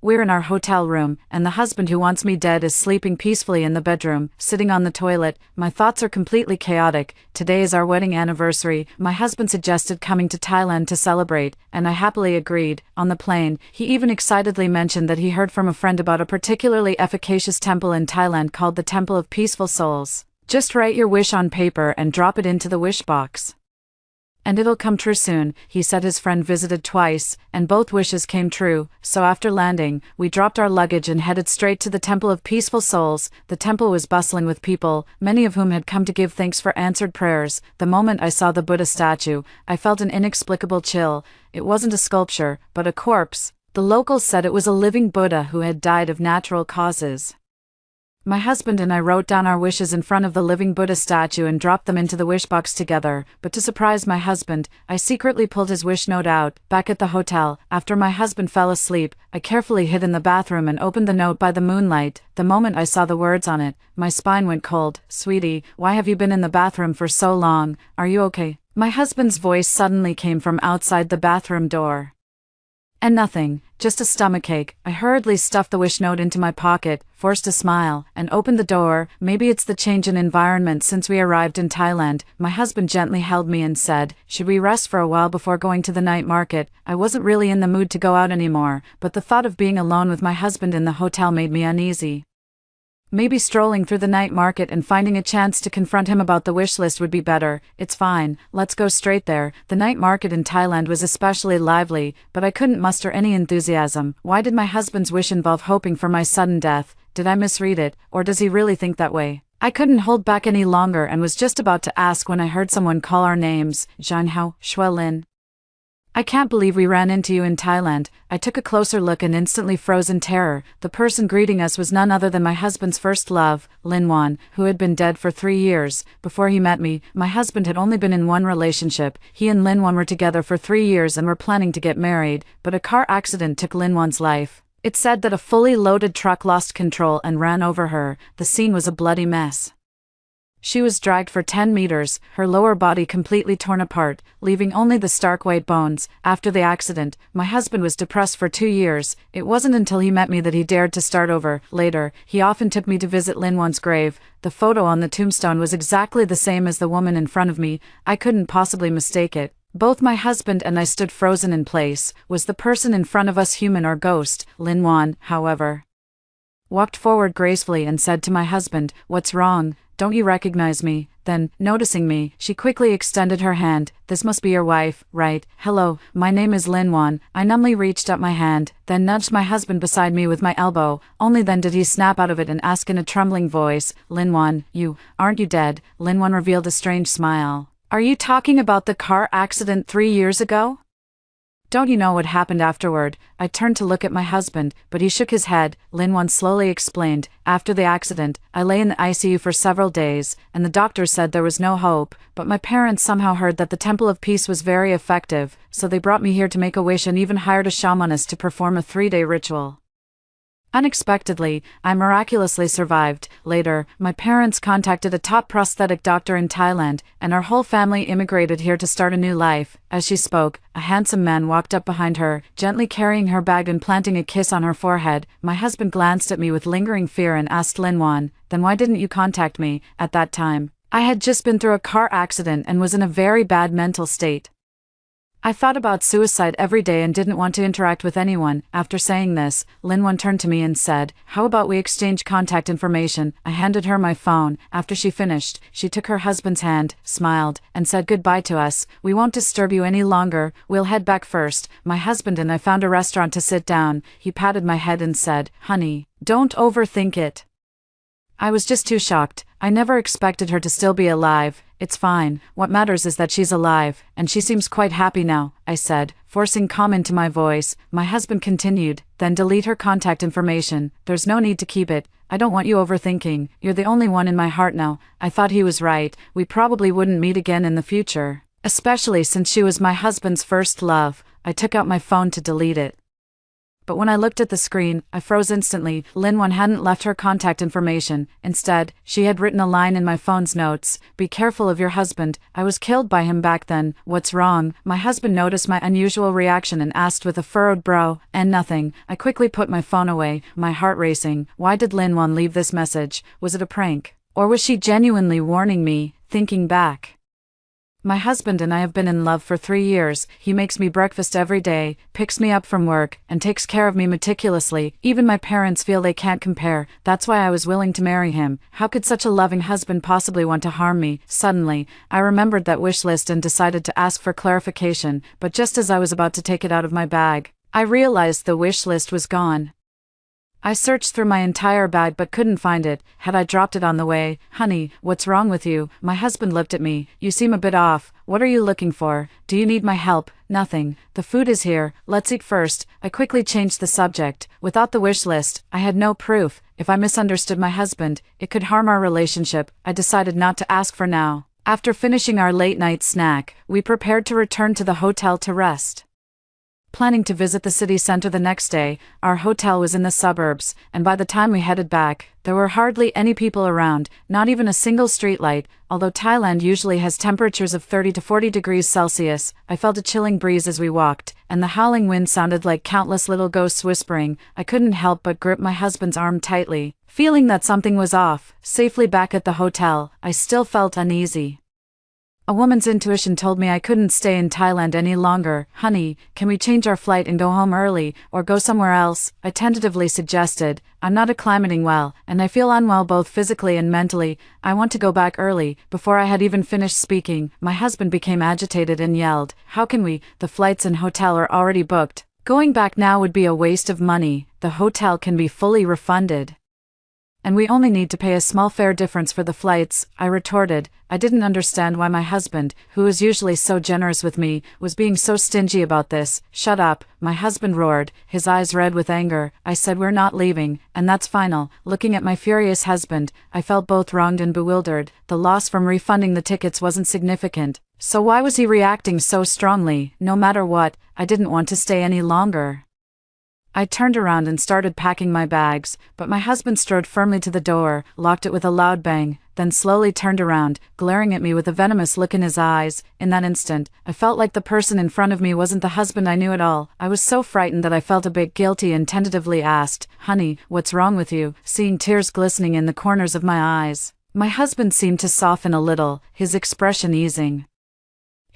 we're in our hotel room, and the husband who wants me dead is sleeping peacefully in the bedroom, sitting on the toilet. My thoughts are completely chaotic. Today is our wedding anniversary. My husband suggested coming to Thailand to celebrate, and I happily agreed. On the plane, he even excitedly mentioned that he heard from a friend about a particularly efficacious temple in Thailand called the Temple of Peaceful Souls. Just write your wish on paper and drop it into the wish box, and it'll come true soon. He said his friend visited twice, and both wishes came true. So after landing, we dropped our luggage and headed straight to the Temple of Peaceful Souls. The temple was bustling with people, many of whom had come to give thanks for answered prayers. The moment I saw the Buddha statue, I felt an inexplicable chill. It wasn't a sculpture, but a corpse. The locals said it was a living Buddha who had died of natural causes. My husband and I wrote down our wishes in front of the living Buddha statue and dropped them into the wish box together, but to surprise my husband, I secretly pulled his wish note out. Back at the hotel, after my husband fell asleep, I carefully hid in the bathroom and opened the note by the moonlight. The moment I saw the words on it, my spine went cold. Sweetie, why have you been in the bathroom for so long? Are you okay? My husband's voice suddenly came from outside the bathroom door. And nothing, just a stomachache. I hurriedly stuffed the wish note into my pocket, forced a smile, and opened the door. Maybe it's the change in environment since we arrived in Thailand. My husband gently held me and said, should we rest for a while before going to the night market? I wasn't really in the mood to go out anymore, but the thought of being alone with my husband in the hotel made me uneasy. Maybe strolling through the night market and finding a chance to confront him about the wish list would be better. It's fine, let's go straight there. The night market in Thailand was especially lively, but I couldn't muster any enthusiasm. Why did my husband's wish involve hoping for my sudden death? Did I misread it, or does he really think that way? I couldn't hold back any longer and was just about to ask when I heard someone call our names, Zhanhao, Shuelin. I can't believe we ran into you in Thailand. I took a closer look and instantly froze in terror. The person greeting us was none other than my husband's first love, Linwan, who had been dead for 3 years. Before he met me, my husband had only been in one relationship. He and Linwan were together for 3 years and were planning to get married, but a car accident took Linwan's life. It said that a fully loaded truck lost control and ran over her. The scene was a bloody mess. She was dragged for 10 meters, her lower body completely torn apart, leaving only the stark white bones. After the accident, my husband was depressed for 2 years. It wasn't until he met me that he dared to start over. Later, he often took me to visit Linwan's grave. The photo on the tombstone was exactly the same as the woman in front of me. I couldn't possibly mistake it. Both my husband and I stood frozen in place. Was the person in front of us human or ghost? Linwan, however, walked forward gracefully and said to my husband, "What's wrong? Don't you recognize me?" Then, noticing me, she quickly extended her hand. "This must be your wife, right? Hello, my name is Linwan." I numbly reached up my hand, then nudged my husband beside me with my elbow. Only then did he snap out of it and ask in a trembling voice, "Linwan, aren't you dead?" Linwan revealed a strange smile. "Are you talking about the car accident 3 years ago? Don't you know what happened afterward?" I turned to look at my husband, but he shook his head. Linwan slowly explained, "After the accident, I lay in the ICU for several days, and the doctors said there was no hope, but my parents somehow heard that the Temple of Peace was very effective, so they brought me here to make a wish and even hired a shamanist to perform a 3-day ritual. Unexpectedly, I miraculously survived. Later, my parents contacted a top prosthetic doctor in Thailand, and our whole family immigrated here to start a new life." As she spoke, a handsome man walked up behind her, gently carrying her bag and planting a kiss on her forehead. My husband glanced at me with lingering fear and asked Linwan, "Then why didn't you contact me at that time?" I had just been through a car accident and was in a very bad mental state. I thought about suicide every day and didn't want to interact with anyone. After saying this, Linwan turned to me and said, "How about we exchange contact information?" I handed her my phone. After she finished, she took her husband's hand, smiled, and said goodbye to us. "We won't disturb you any longer, we'll head back first." My husband and I found a restaurant to sit down. He patted my head and said, "Honey, don't overthink it." I was just too shocked. I never expected her to still be alive. "It's fine, what matters is that she's alive, and she seems quite happy now," I said, forcing calm into my voice. My husband continued, "Then delete her contact information. There's no need to keep it. I don't want you overthinking. You're the only one in my heart now." I thought he was right. We probably wouldn't meet again in the future, especially since she was my husband's first love. I took out my phone to delete it. But when I looked at the screen, I froze instantly. Linwan hadn't left her contact information. Instead, she had written a line in my phone's notes, "Be careful of your husband. I was killed by him back then." "What's wrong?" My husband noticed my unusual reaction and asked with a furrowed brow. "And nothing." I quickly put my phone away, my heart racing. Why did Linwan leave this message? Was it a prank? Or was she genuinely warning me? Thinking back, my husband and I have been in love for 3 years. He makes me breakfast every day, picks me up from work, and takes care of me meticulously. Even my parents feel they can't compare. That's why I was willing to marry him. How could such a loving husband possibly want to harm me? Suddenly, I remembered that wish list and decided to ask for clarification, but just as I was about to take it out of my bag, I realized the wish list was gone. I searched through my entire bag but couldn't find it. Had I dropped it on the way? "Honey, what's wrong with you?" My husband looked at me. "You seem a bit off. What are you looking for? Do you need my help?" "Nothing. The food is here. Let's eat first." I quickly changed the subject. Without the wish list, I had no proof. If I misunderstood my husband, it could harm our relationship. I decided not to ask for now. After finishing our late-night snack, we prepared to return to the hotel to rest. Planning to visit the city center the next day, our hotel was in the suburbs, and by the time we headed back, there were hardly any people around, not even a single streetlight. Although Thailand usually has temperatures of 30 to 40 degrees Celsius, I felt a chilling breeze as we walked, and the howling wind sounded like countless little ghosts whispering. I couldn't help but grip my husband's arm tightly, feeling that something was off. Safely back at the hotel, I still felt uneasy. A woman's intuition told me I couldn't stay in Thailand any longer. "Honey, can we change our flight and go home early, or go somewhere else?" I tentatively suggested. "I'm not acclimating well, and I feel unwell both physically and mentally. I want to go back early." Before I had even finished speaking, my husband became agitated and yelled, "How can we? The flights and hotel are already booked. Going back now would be a waste of money. The hotel can be fully refunded." And we only need to pay a small fare difference for the flights, I retorted. I didn't understand why my husband, who is usually so generous with me, was being so stingy about this. Shut up, my husband roared, his eyes red with anger. I said we're not leaving, and that's final. Looking at my furious husband, I felt both wronged and bewildered. The loss from refunding the tickets wasn't significant. So why was he reacting so strongly? No matter what, I didn't want to stay any longer. I turned around and started packing my bags, but my husband strode firmly to the door, locked it with a loud bang, then slowly turned around, glaring at me with a venomous look in his eyes. In that instant, I felt like the person in front of me wasn't the husband I knew at all. I was so frightened that I felt a bit guilty and tentatively asked, "Honey, what's wrong with you?" seeing tears glistening in the corners of my eyes. My husband seemed to soften a little, his expression easing.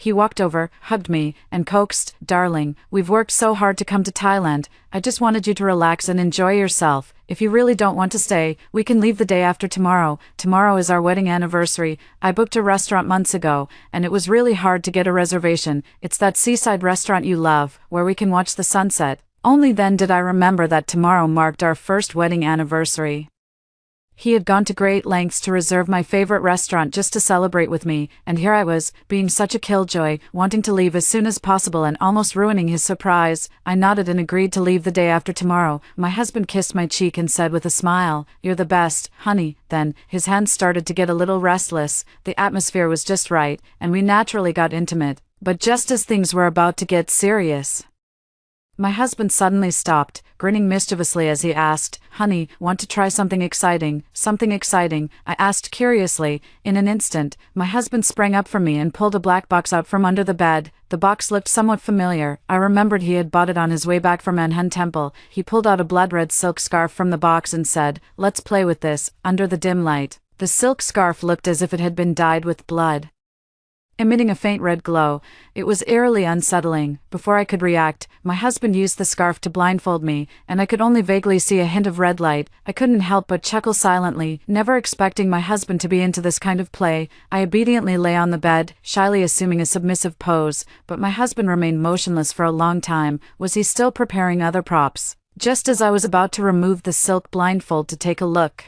He walked over, hugged me, and coaxed, "Darling, we've worked so hard to come to Thailand. I just wanted you to relax and enjoy yourself. If you really don't want to stay, we can leave the day after tomorrow. Tomorrow is our wedding anniversary. I booked a restaurant months ago, and it was really hard to get a reservation. It's that seaside restaurant you love, where we can watch the sunset." Only then did I remember that tomorrow marked our first wedding anniversary. He had gone to great lengths to reserve my favorite restaurant just to celebrate with me, and here I was, being such a killjoy, wanting to leave as soon as possible and almost ruining his surprise. I nodded and agreed to leave the day after tomorrow. My husband kissed my cheek and said with a smile, "You're the best, honey." Then, his hands started to get a little restless. The atmosphere was just right, and we naturally got intimate. But just as things were about to get serious, my husband suddenly stopped, grinning mischievously as he asked, "Honey, want to try something exciting?" "Something exciting?" I asked curiously. In an instant, my husband sprang up from me and pulled a black box out from under the bed. The box looked somewhat familiar. I remembered he had bought it on his way back from Manhattan Temple. He pulled out a blood-red silk scarf from the box and said, "Let's play with this." Under the dim light, the silk scarf looked as if it had been dyed with blood, emitting a faint red glow. It was eerily unsettling. Before I could react, my husband used the scarf to blindfold me, and I could only vaguely see a hint of red light. I couldn't help but chuckle silently, never expecting my husband to be into this kind of play. I obediently lay on the bed, shyly assuming a submissive pose, but my husband remained motionless for a long time. Was he still preparing other props? Just as I was about to remove the silk blindfold to take a look,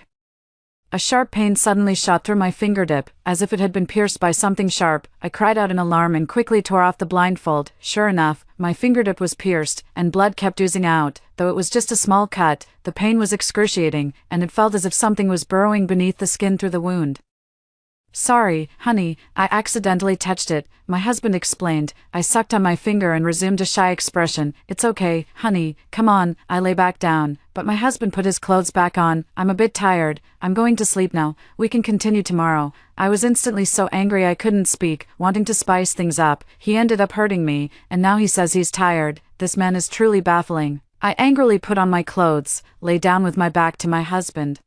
a sharp pain suddenly shot through my fingertip, as if it had been pierced by something sharp. I cried out in alarm and quickly tore off the blindfold. Sure enough, my fingertip was pierced, and blood kept oozing out. Though it was just a small cut, the pain was excruciating, and it felt as if something was burrowing beneath the skin through the wound. "Sorry, honey, I accidentally touched it," my husband explained. I sucked on my finger and resumed a shy expression. "It's okay, honey, come on." I lay back down, but my husband put his clothes back on. "I'm a bit tired. I'm going to sleep now. We can continue tomorrow." I was instantly so angry I couldn't speak, wanting to spice things up. He ended up hurting me, and now he says he's tired. This man is truly baffling. I angrily put on my clothes, lay down with my back to my husband,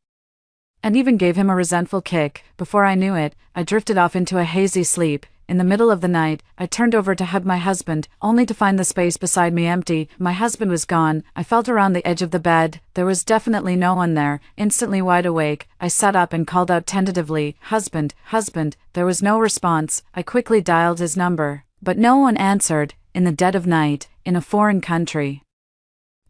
and even gave him a resentful kick. Before I knew it, I drifted off into a hazy sleep. In the middle of the night, I turned over to hug my husband, only to find the space beside me empty. My husband was gone. I felt around the edge of the bed. There was definitely no one there. Instantly wide awake, I sat up and called out tentatively, "Husband, husband." There was no response. I quickly dialed his number, but no one answered. In the dead of night, in a foreign country,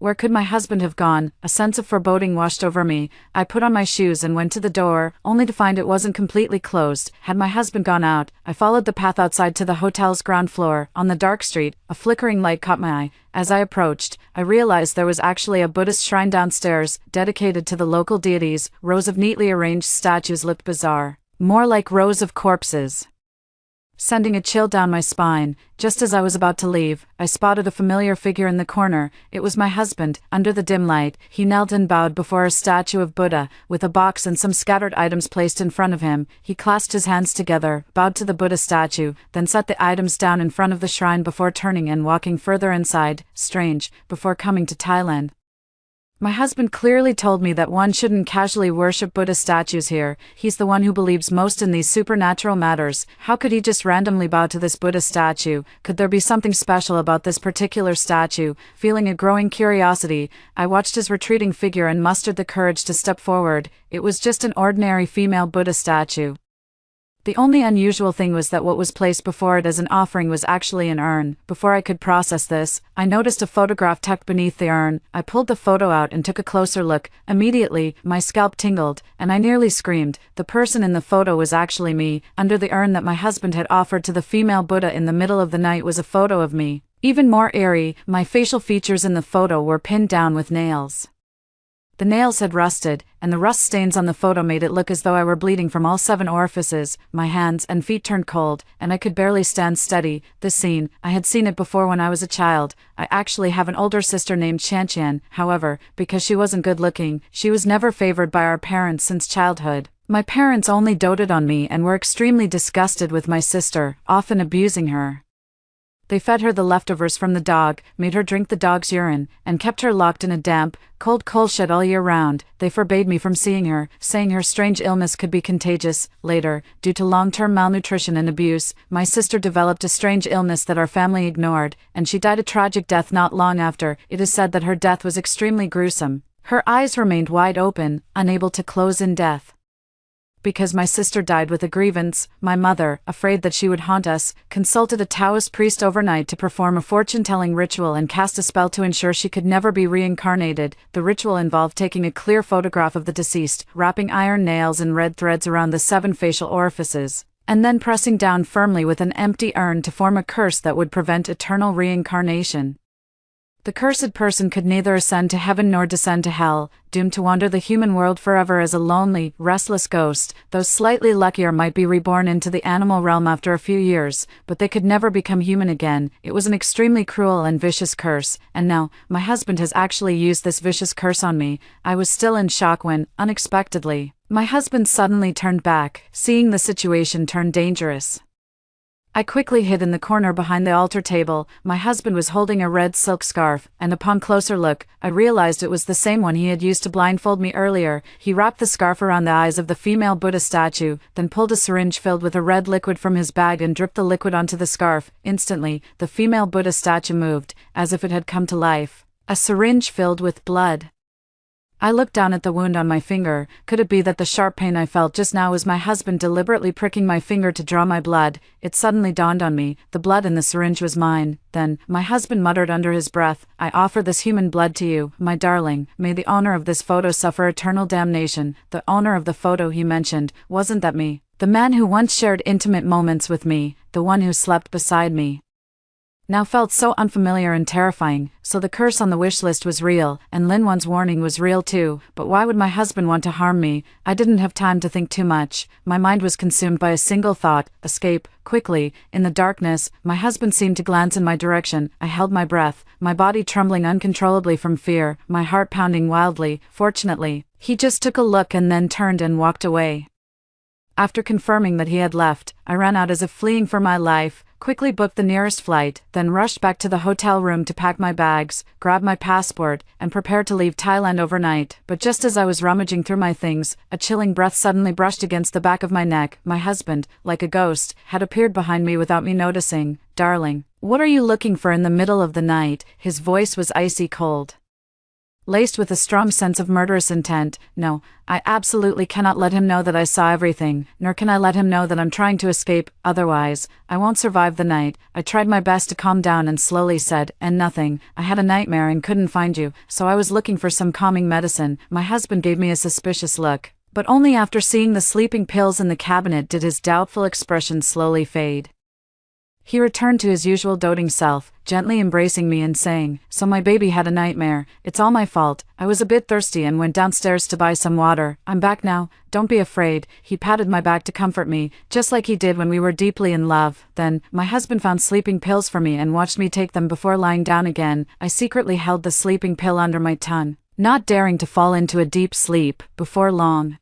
where could my husband have gone? A sense of foreboding washed over me. I put on my shoes and went to the door, only to find it wasn't completely closed. Had my husband gone out? I followed the path outside to the hotel's ground floor. On the dark street, a flickering light caught my eye. As I approached, I realized there was actually a Buddhist shrine downstairs, dedicated to the local deities. Rows of neatly arranged statues looked bizarre, more like rows of corpses, sending a chill down my spine. Just as I was about to leave, I spotted a familiar figure in the corner. It was my husband. Under the dim light, he knelt and bowed before a statue of Buddha, with a box and some scattered items placed in front of him. He clasped his hands together, bowed to the Buddha statue, then set the items down in front of the shrine before turning and walking further inside. Strange, before coming to Thailand, my husband clearly told me that one shouldn't casually worship Buddha statues here. He's the one who believes most in these supernatural matters. How could he just randomly bow to this Buddha statue? Could there be something special about this particular statue? Feeling a growing curiosity, I watched his retreating figure and mustered the courage to step forward. It was just an ordinary female Buddha statue. The only unusual thing was that what was placed before it as an offering was actually an urn. Before I could process this, I noticed a photograph tucked beneath the urn. I pulled the photo out and took a closer look. Immediately, my scalp tingled, and I nearly screamed. The person in the photo was actually me. Under the urn that my husband had offered to the female Buddha in the middle of the night was a photo of me. Even more eerie, my facial features in the photo were pinned down with nails. The nails had rusted, and the rust stains on the photo made it look as though I were bleeding from all 7 orifices. My hands and feet turned cold, and I could barely stand steady. This scene, I had seen it before when I was a child. I actually have an older sister named Qian. However, because she wasn't good looking, she was never favored by our parents since childhood. My parents only doted on me and were extremely disgusted with my sister, often abusing her. They fed her the leftovers from the dog, made her drink the dog's urine, and kept her locked in a damp, cold coal shed all year round. They forbade me from seeing her, saying her strange illness could be contagious. Later, due to long-term malnutrition and abuse, my sister developed a strange illness that our family ignored, and she died a tragic death not long after. It is said that her death was extremely gruesome. Her eyes remained wide open, unable to close in death. Because my sister died with a grievance, my mother, afraid that she would haunt us, consulted a Taoist priest overnight to perform a fortune-telling ritual and cast a spell to ensure she could never be reincarnated. The ritual involved taking a clear photograph of the deceased, wrapping iron nails and red threads around the 7 facial orifices, and then pressing down firmly with an empty urn to form a curse that would prevent eternal reincarnation. The cursed person could neither ascend to heaven nor descend to hell, doomed to wander the human world forever as a lonely, restless ghost. Those slightly luckier might be reborn into the animal realm after a few years, but they could never become human again. It was an extremely cruel and vicious curse, and now, my husband has actually used this vicious curse on me. I was still in shock when, unexpectedly, my husband suddenly turned back, seeing the situation turn dangerous. I quickly hid in the corner behind the altar table. My husband was holding a red silk scarf, and upon closer look, I realized it was the same one he had used to blindfold me earlier. He wrapped the scarf around the eyes of the female Buddha statue, then pulled a syringe filled with a red liquid from his bag and dripped the liquid onto the scarf. Instantly, the female Buddha statue moved, as if it had come to life. A syringe filled with blood. I looked down at the wound on my finger. Could it be that the sharp pain I felt just now was my husband deliberately pricking my finger to draw my blood? It suddenly dawned on me, the blood in the syringe was mine. Then, my husband muttered under his breath, "I offer this human blood to you, my darling. May the owner of this photo suffer eternal damnation." The owner of the photo he mentioned, wasn't that me? The man who once shared intimate moments with me, the one who slept beside me, now felt so unfamiliar and terrifying. So the curse on the wish list was real, and Lin Wan's warning was real too. But why would my husband want to harm me? I didn't have time to think too much. My mind was consumed by a single thought: escape. Quickly, in the darkness, my husband seemed to glance in my direction. I held my breath, my body trembling uncontrollably from fear, my heart pounding wildly. Fortunately, he just took a look and then turned and walked away. After confirming that he had left, I ran out as if fleeing for my life, quickly booked the nearest flight, then rushed back to the hotel room to pack my bags, grab my passport, and prepare to leave Thailand overnight. But just as I was rummaging through my things, a chilling breath suddenly brushed against the back of my neck. My husband, like a ghost, had appeared behind me without me noticing. "Darling, what are you looking for in the middle of the night?" His voice was icy cold, laced with a strong sense of murderous intent. No, I absolutely cannot let him know that I saw everything, nor can I let him know that I'm trying to escape, otherwise, I won't survive the night. I tried my best to calm down and slowly said, "And nothing. I had a nightmare and couldn't find you, so I was looking for some calming medicine." My husband gave me a suspicious look, but only after seeing the sleeping pills in the cabinet did his doubtful expression slowly fade. He returned to his usual doting self, gently embracing me and saying, "So my baby had a nightmare. It's all my fault. I was a bit thirsty and went downstairs to buy some water. I'm back now. Don't be afraid." He patted my back to comfort me, just like he did when we were deeply in love. Then, my husband found sleeping pills for me and watched me take them before lying down again. I secretly held the sleeping pill under my tongue, not daring to fall into a deep sleep. Before long,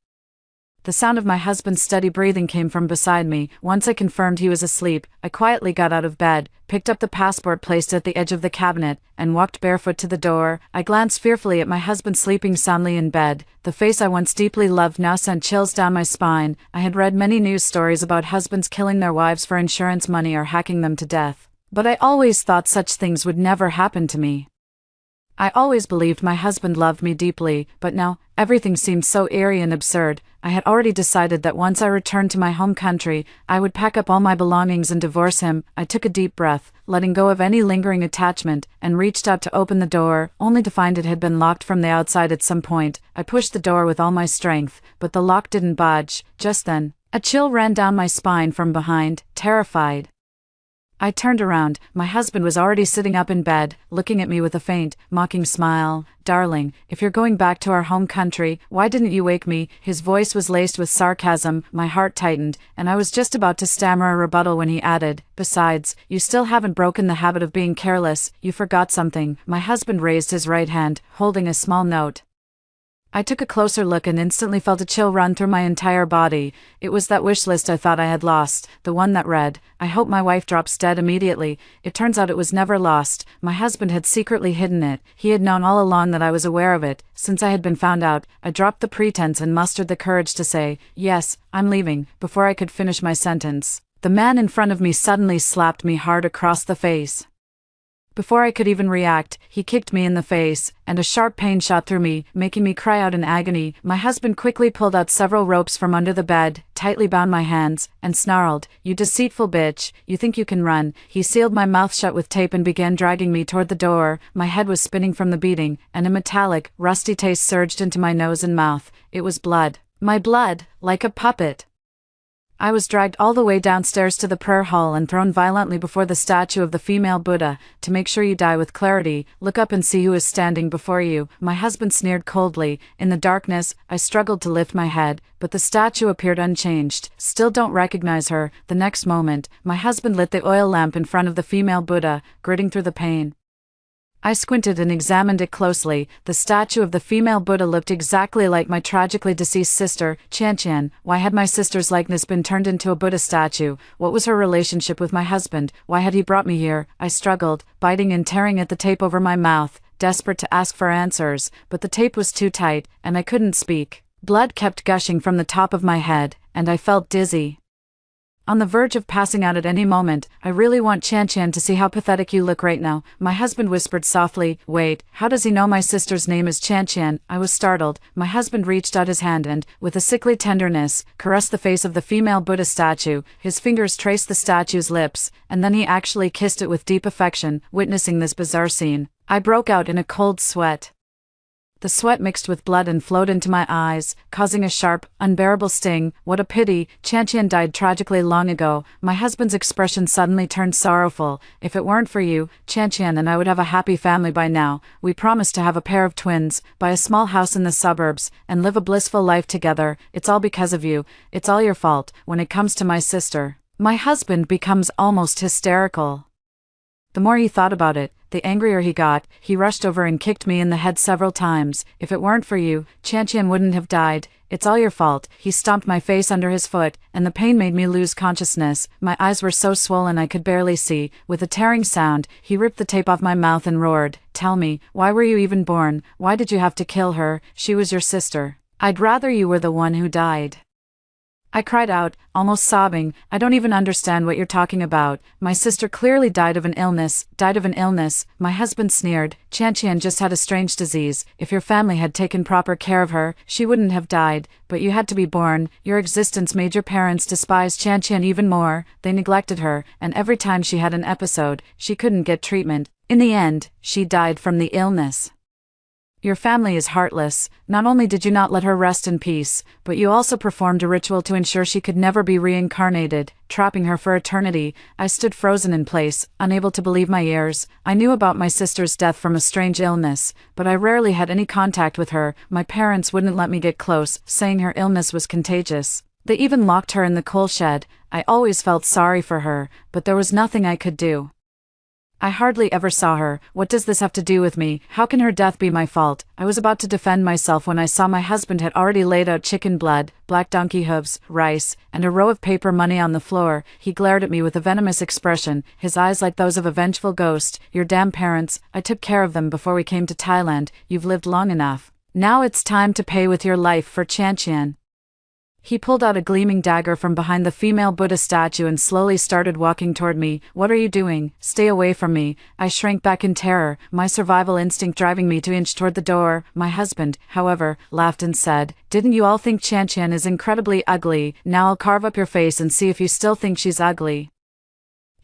the sound of my husband's steady breathing came from beside me. Once I confirmed he was asleep, I quietly got out of bed, picked up the passport placed at the edge of the cabinet, and walked barefoot to the door. I glanced fearfully at my husband sleeping soundly in bed. The face I once deeply loved now sent chills down my spine. I had read many news stories about husbands killing their wives for insurance money or hacking them to death, but I always thought such things would never happen to me. I always believed my husband loved me deeply, but now, everything seemed so eerie and absurd. I had already decided that once I returned to my home country, I would pack up all my belongings and divorce him. I took a deep breath, letting go of any lingering attachment, and reached out to open the door, only to find it had been locked from the outside at some point. I pushed the door with all my strength, but the lock didn't budge. Just then, a chill ran down my spine from behind, terrified. I turned around. My husband was already sitting up in bed, looking at me with a faint, mocking smile. "Darling, if you're going back to our home country, why didn't you wake me?" His voice was laced with sarcasm. My heart tightened, and I was just about to stammer a rebuttal when he added, "Besides, you still haven't broken the habit of being careless. You forgot something." My husband raised his right hand, holding a small note. I took a closer look and instantly felt a chill run through my entire body. It was that wish list I thought I had lost, the one that read, "I hope my wife drops dead immediately." It turns out it was never lost. My husband had secretly hidden it. He had known all along that I was aware of it. Since I had been found out, I dropped the pretense and mustered the courage to say, "Yes, I'm leaving," before I could finish my sentence. The man in front of me suddenly slapped me hard across the face. Before I could even react, he kicked me in the face, and a sharp pain shot through me, making me cry out in agony. My husband quickly pulled out several ropes from under the bed, tightly bound my hands, and snarled, "You deceitful bitch, you think you can run." He sealed my mouth shut with tape and began dragging me toward the door. My head was spinning from the beating, and a metallic, rusty taste surged into my nose and mouth. It was blood. My blood, like a puppet. I was dragged all the way downstairs to the prayer hall and thrown violently before the statue of the female Buddha. "To make sure you die with clarity, look up and see who is standing before you." My husband sneered coldly. In the darkness, I struggled to lift my head, but the statue appeared unchanged. "Still don't recognize her." The next moment, my husband lit the oil lamp in front of the female Buddha, gritting through the pain. I squinted and examined it closely. The statue of the female Buddha looked exactly like my tragically deceased sister, Tian. Why had my sister's likeness been turned into a Buddha statue? What was her relationship with my husband? Why had he brought me here? I struggled, biting and tearing at the tape over my mouth, desperate to ask for answers, but the tape was too tight, and I couldn't speak. Blood kept gushing from the top of my head, and I felt dizzy. On the verge of passing out at any moment. "I really want Tian to see how pathetic you look right now," my husband whispered softly. "Wait, how does he know my sister's name is Tian?" I was startled. My husband reached out his hand and, with a sickly tenderness, caressed the face of the female Buddha statue. His fingers traced the statue's lips, and then he actually kissed it with deep affection. Witnessing this bizarre scene, I broke out in a cold sweat. The sweat mixed with blood and flowed into my eyes, causing a sharp, unbearable sting. What a pity, Tian died tragically long ago. My husband's expression suddenly turned sorrowful. "If it weren't for you, Tian and I would have a happy family by now. We promised to have a pair of twins, buy a small house in the suburbs, and live a blissful life together. It's all because of you. It's all your fault." When it comes to my sister, my husband becomes almost hysterical. The more he thought about it, the angrier he got. He rushed over and kicked me in the head several times. "If it weren't for you, Tian wouldn't have died. It's all your fault." He stomped my face under his foot, and the pain made me lose consciousness. My eyes were so swollen I could barely see. With a tearing sound, he ripped the tape off my mouth and roared, "Tell me, why were you even born? Why did you have to kill her? She was your sister. I'd rather you were the one who died." I cried out, almost sobbing, "I don't even understand what you're talking about. My sister clearly died of an illness." My husband sneered, "Tian just had a strange disease. If your family had taken proper care of her, she wouldn't have died. But you had to be born. Your existence made your parents despise Tian even more. They neglected her, and every time she had an episode, she couldn't get treatment. In the end, she died from the illness. Your family is heartless. Not only did you not let her rest in peace, but you also performed a ritual to ensure she could never be reincarnated, trapping her for eternity." I stood frozen in place, unable to believe my ears. I knew about my sister's death from a strange illness, but I rarely had any contact with her. My parents wouldn't let me get close, saying her illness was contagious. They even locked her in the coal shed. I always felt sorry for her, but there was nothing I could do. I hardly ever saw her. What does this have to do with me? How can her death be my fault? I was about to defend myself when I saw my husband had already laid out chicken blood, black donkey hooves, rice, and a row of paper money on the floor. He glared at me with a venomous expression, his eyes like those of a vengeful ghost. "Your damn parents, I took care of them before we came to Thailand. You've lived long enough. Now it's time to pay with your life for Tian." He pulled out a gleaming dagger from behind the female Buddha statue and slowly started walking toward me. "What are you doing? Stay away from me." I shrank back in terror, my survival instinct driving me to inch toward the door. My husband, however, laughed and said, "Didn't you all think Chan is incredibly ugly? Now I'll carve up your face and see if you still think she's ugly."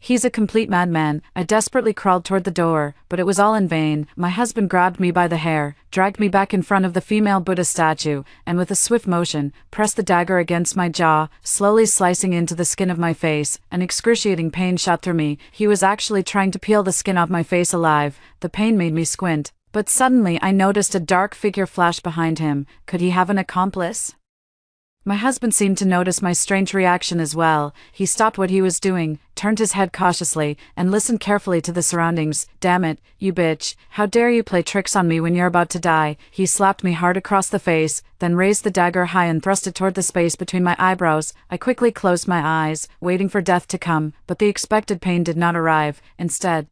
He's a complete madman. I desperately crawled toward the door, but it was all in vain. My husband grabbed me by the hair, dragged me back in front of the female Buddha statue, and with a swift motion, pressed the dagger against my jaw, slowly slicing into the skin of my face. An excruciating pain shot through me. He was actually trying to peel the skin off my face alive. The pain made me squint. But suddenly I noticed a dark figure flash behind him. Could he have an accomplice? My husband seemed to notice my strange reaction as well. He stopped what he was doing, turned his head cautiously, and listened carefully to the surroundings. "Damn it, you bitch. How dare you play tricks on me when you're about to die?" He slapped me hard across the face, then raised the dagger high and thrust it toward the space between my eyebrows. I quickly closed my eyes, waiting for death to come, but the expected pain did not arrive. Instead,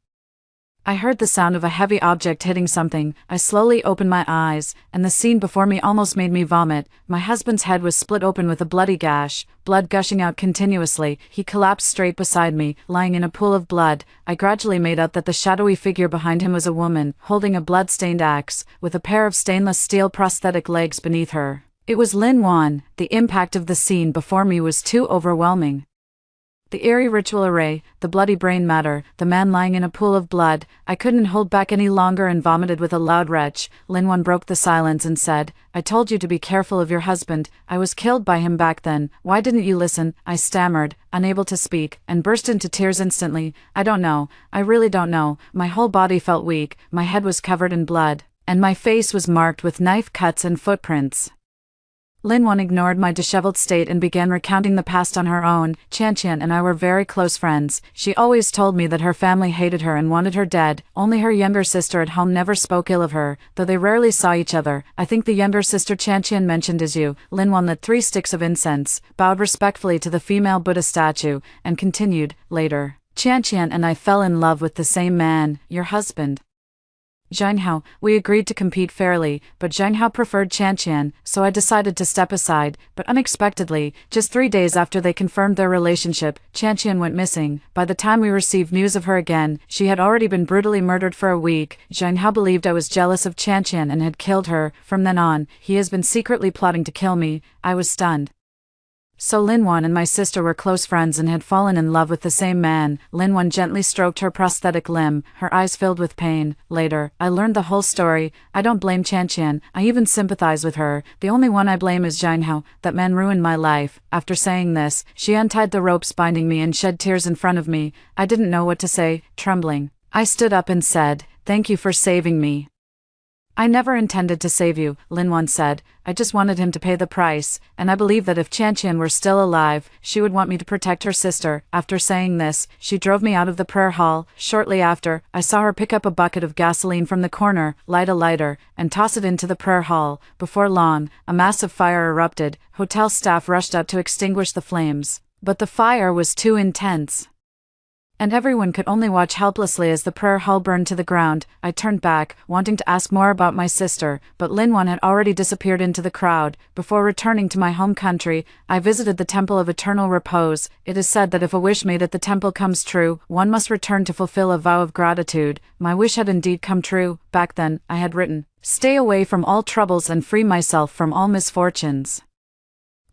I heard the sound of a heavy object hitting something. I slowly opened my eyes, and the scene before me almost made me vomit. My husband's head was split open with a bloody gash, blood gushing out continuously. He collapsed straight beside me, lying in a pool of blood. I gradually made out that the shadowy figure behind him was a woman, holding a blood-stained axe, with a pair of stainless steel prosthetic legs beneath her. It was Lin Wan. The impact of the scene before me was too overwhelming. The eerie ritual array, the bloody brain matter, the man lying in a pool of blood. I couldn't hold back any longer and vomited with a loud retch. Lin Wan broke the silence and said, "I told you to be careful of your husband. I was killed by him back then. Why didn't you listen?" I stammered, unable to speak, and burst into tears instantly. "I don't know. I really don't know." My whole body felt weak, my head was covered in blood, and my face was marked with knife cuts and footprints. Lin Wan ignored my disheveled state and began recounting the past on her own. Chan and I were very close friends. She always told me that her family hated her and wanted her dead. Only her younger sister at home never spoke ill of her, though they rarely saw each other. "I think the younger sister Chan mentioned is you." Lin Wan lit 3 sticks of incense, bowed respectfully to the female Buddha statue, and continued, "Later, Chan and I fell in love with the same man, your husband, Zhang Hao. We agreed to compete fairly, but Zhang Hao preferred Chan, so I decided to step aside. But unexpectedly, just 3 days after they confirmed their relationship, Chan went missing. By the time we received news of her again, she had already been brutally murdered for a week. Zhang Hao believed I was jealous of Chan and had killed her. From then on, he has been secretly plotting to kill me. I was stunned. So Lin Wan and my sister were close friends and had fallen in love with the same man. Lin Wan gently stroked her prosthetic limb, her eyes filled with pain. Later, I learned the whole story. I don't blame Chan, I even sympathize with her. The only one I blame is Zhang Hao. That man ruined my life. After saying this, she untied the ropes binding me and shed tears in front of me. I didn't know what to say, trembling. I stood up and said, "Thank you for saving me." "I never intended to save you," Lin Wan said. "I just wanted him to pay the price, and I believe that if Chan were still alive, she would want me to protect her sister." After saying this, she drove me out of the prayer hall. Shortly after, I saw her pick up a bucket of gasoline from the corner, light a lighter, and toss it into the prayer hall. Before long, a massive fire erupted. Hotel staff rushed out to extinguish the flames, but the fire was too intense, and everyone could only watch helplessly as the prayer hall burned to the ground. I turned back, wanting to ask more about my sister, but Lin Wan had already disappeared into the crowd. Before returning to my home country, I visited the Temple of Eternal Repose. It is said that if a wish made at the temple comes true, one must return to fulfill a vow of gratitude. My wish had indeed come true. Back then, I had written, "Stay away from all troubles and free myself from all misfortunes."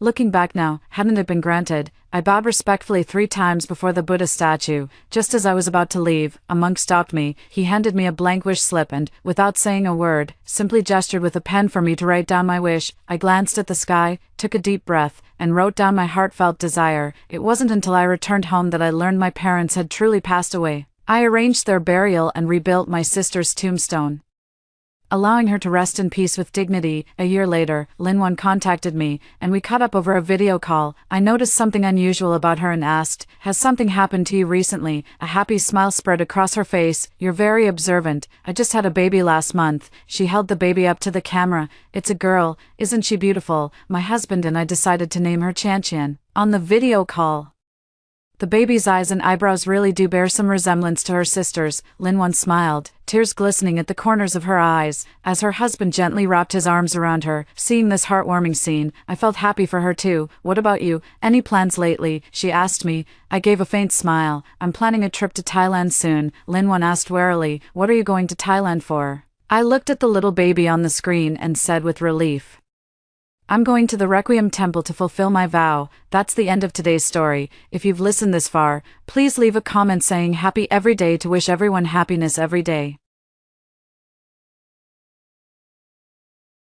Looking back now, hadn't it been granted, I bowed respectfully 3 times before the Buddha statue. Just as I was about to leave, a monk stopped me. He handed me a blank wish slip and, without saying a word, simply gestured with a pen for me to write down my wish. I glanced at the sky, took a deep breath, and wrote down my heartfelt desire. It wasn't until I returned home that I learned my parents had truly passed away. I arranged their burial and rebuilt my sister's tombstone, allowing her to rest in peace with dignity. A year later, Lin Wan contacted me, and we caught up over a video call. I noticed something unusual about her and asked, "Has something happened to you recently?" A happy smile spread across her face. "You're very observant. I just had a baby last month." She held the baby up to the camera. "It's a girl. Isn't she beautiful?" My husband and I decided to name her Chan. On the video call, The baby's eyes and eyebrows really do bear some resemblance to her sister's, Linwon smiled, tears glistening at the corners of her eyes, as her husband gently wrapped his arms around her. Seeing this heartwarming scene, I felt happy for her too. What about you? Any plans lately? She asked me. I gave a faint smile. I'm planning a trip to Thailand soon, Linwon asked warily. What are you going to Thailand for? I looked at the little baby on the screen and said with relief, I'm going to the Requiem Temple to fulfill my vow. That's the end of today's story. If you've listened this far, please leave a comment saying happy every day to wish everyone happiness every day.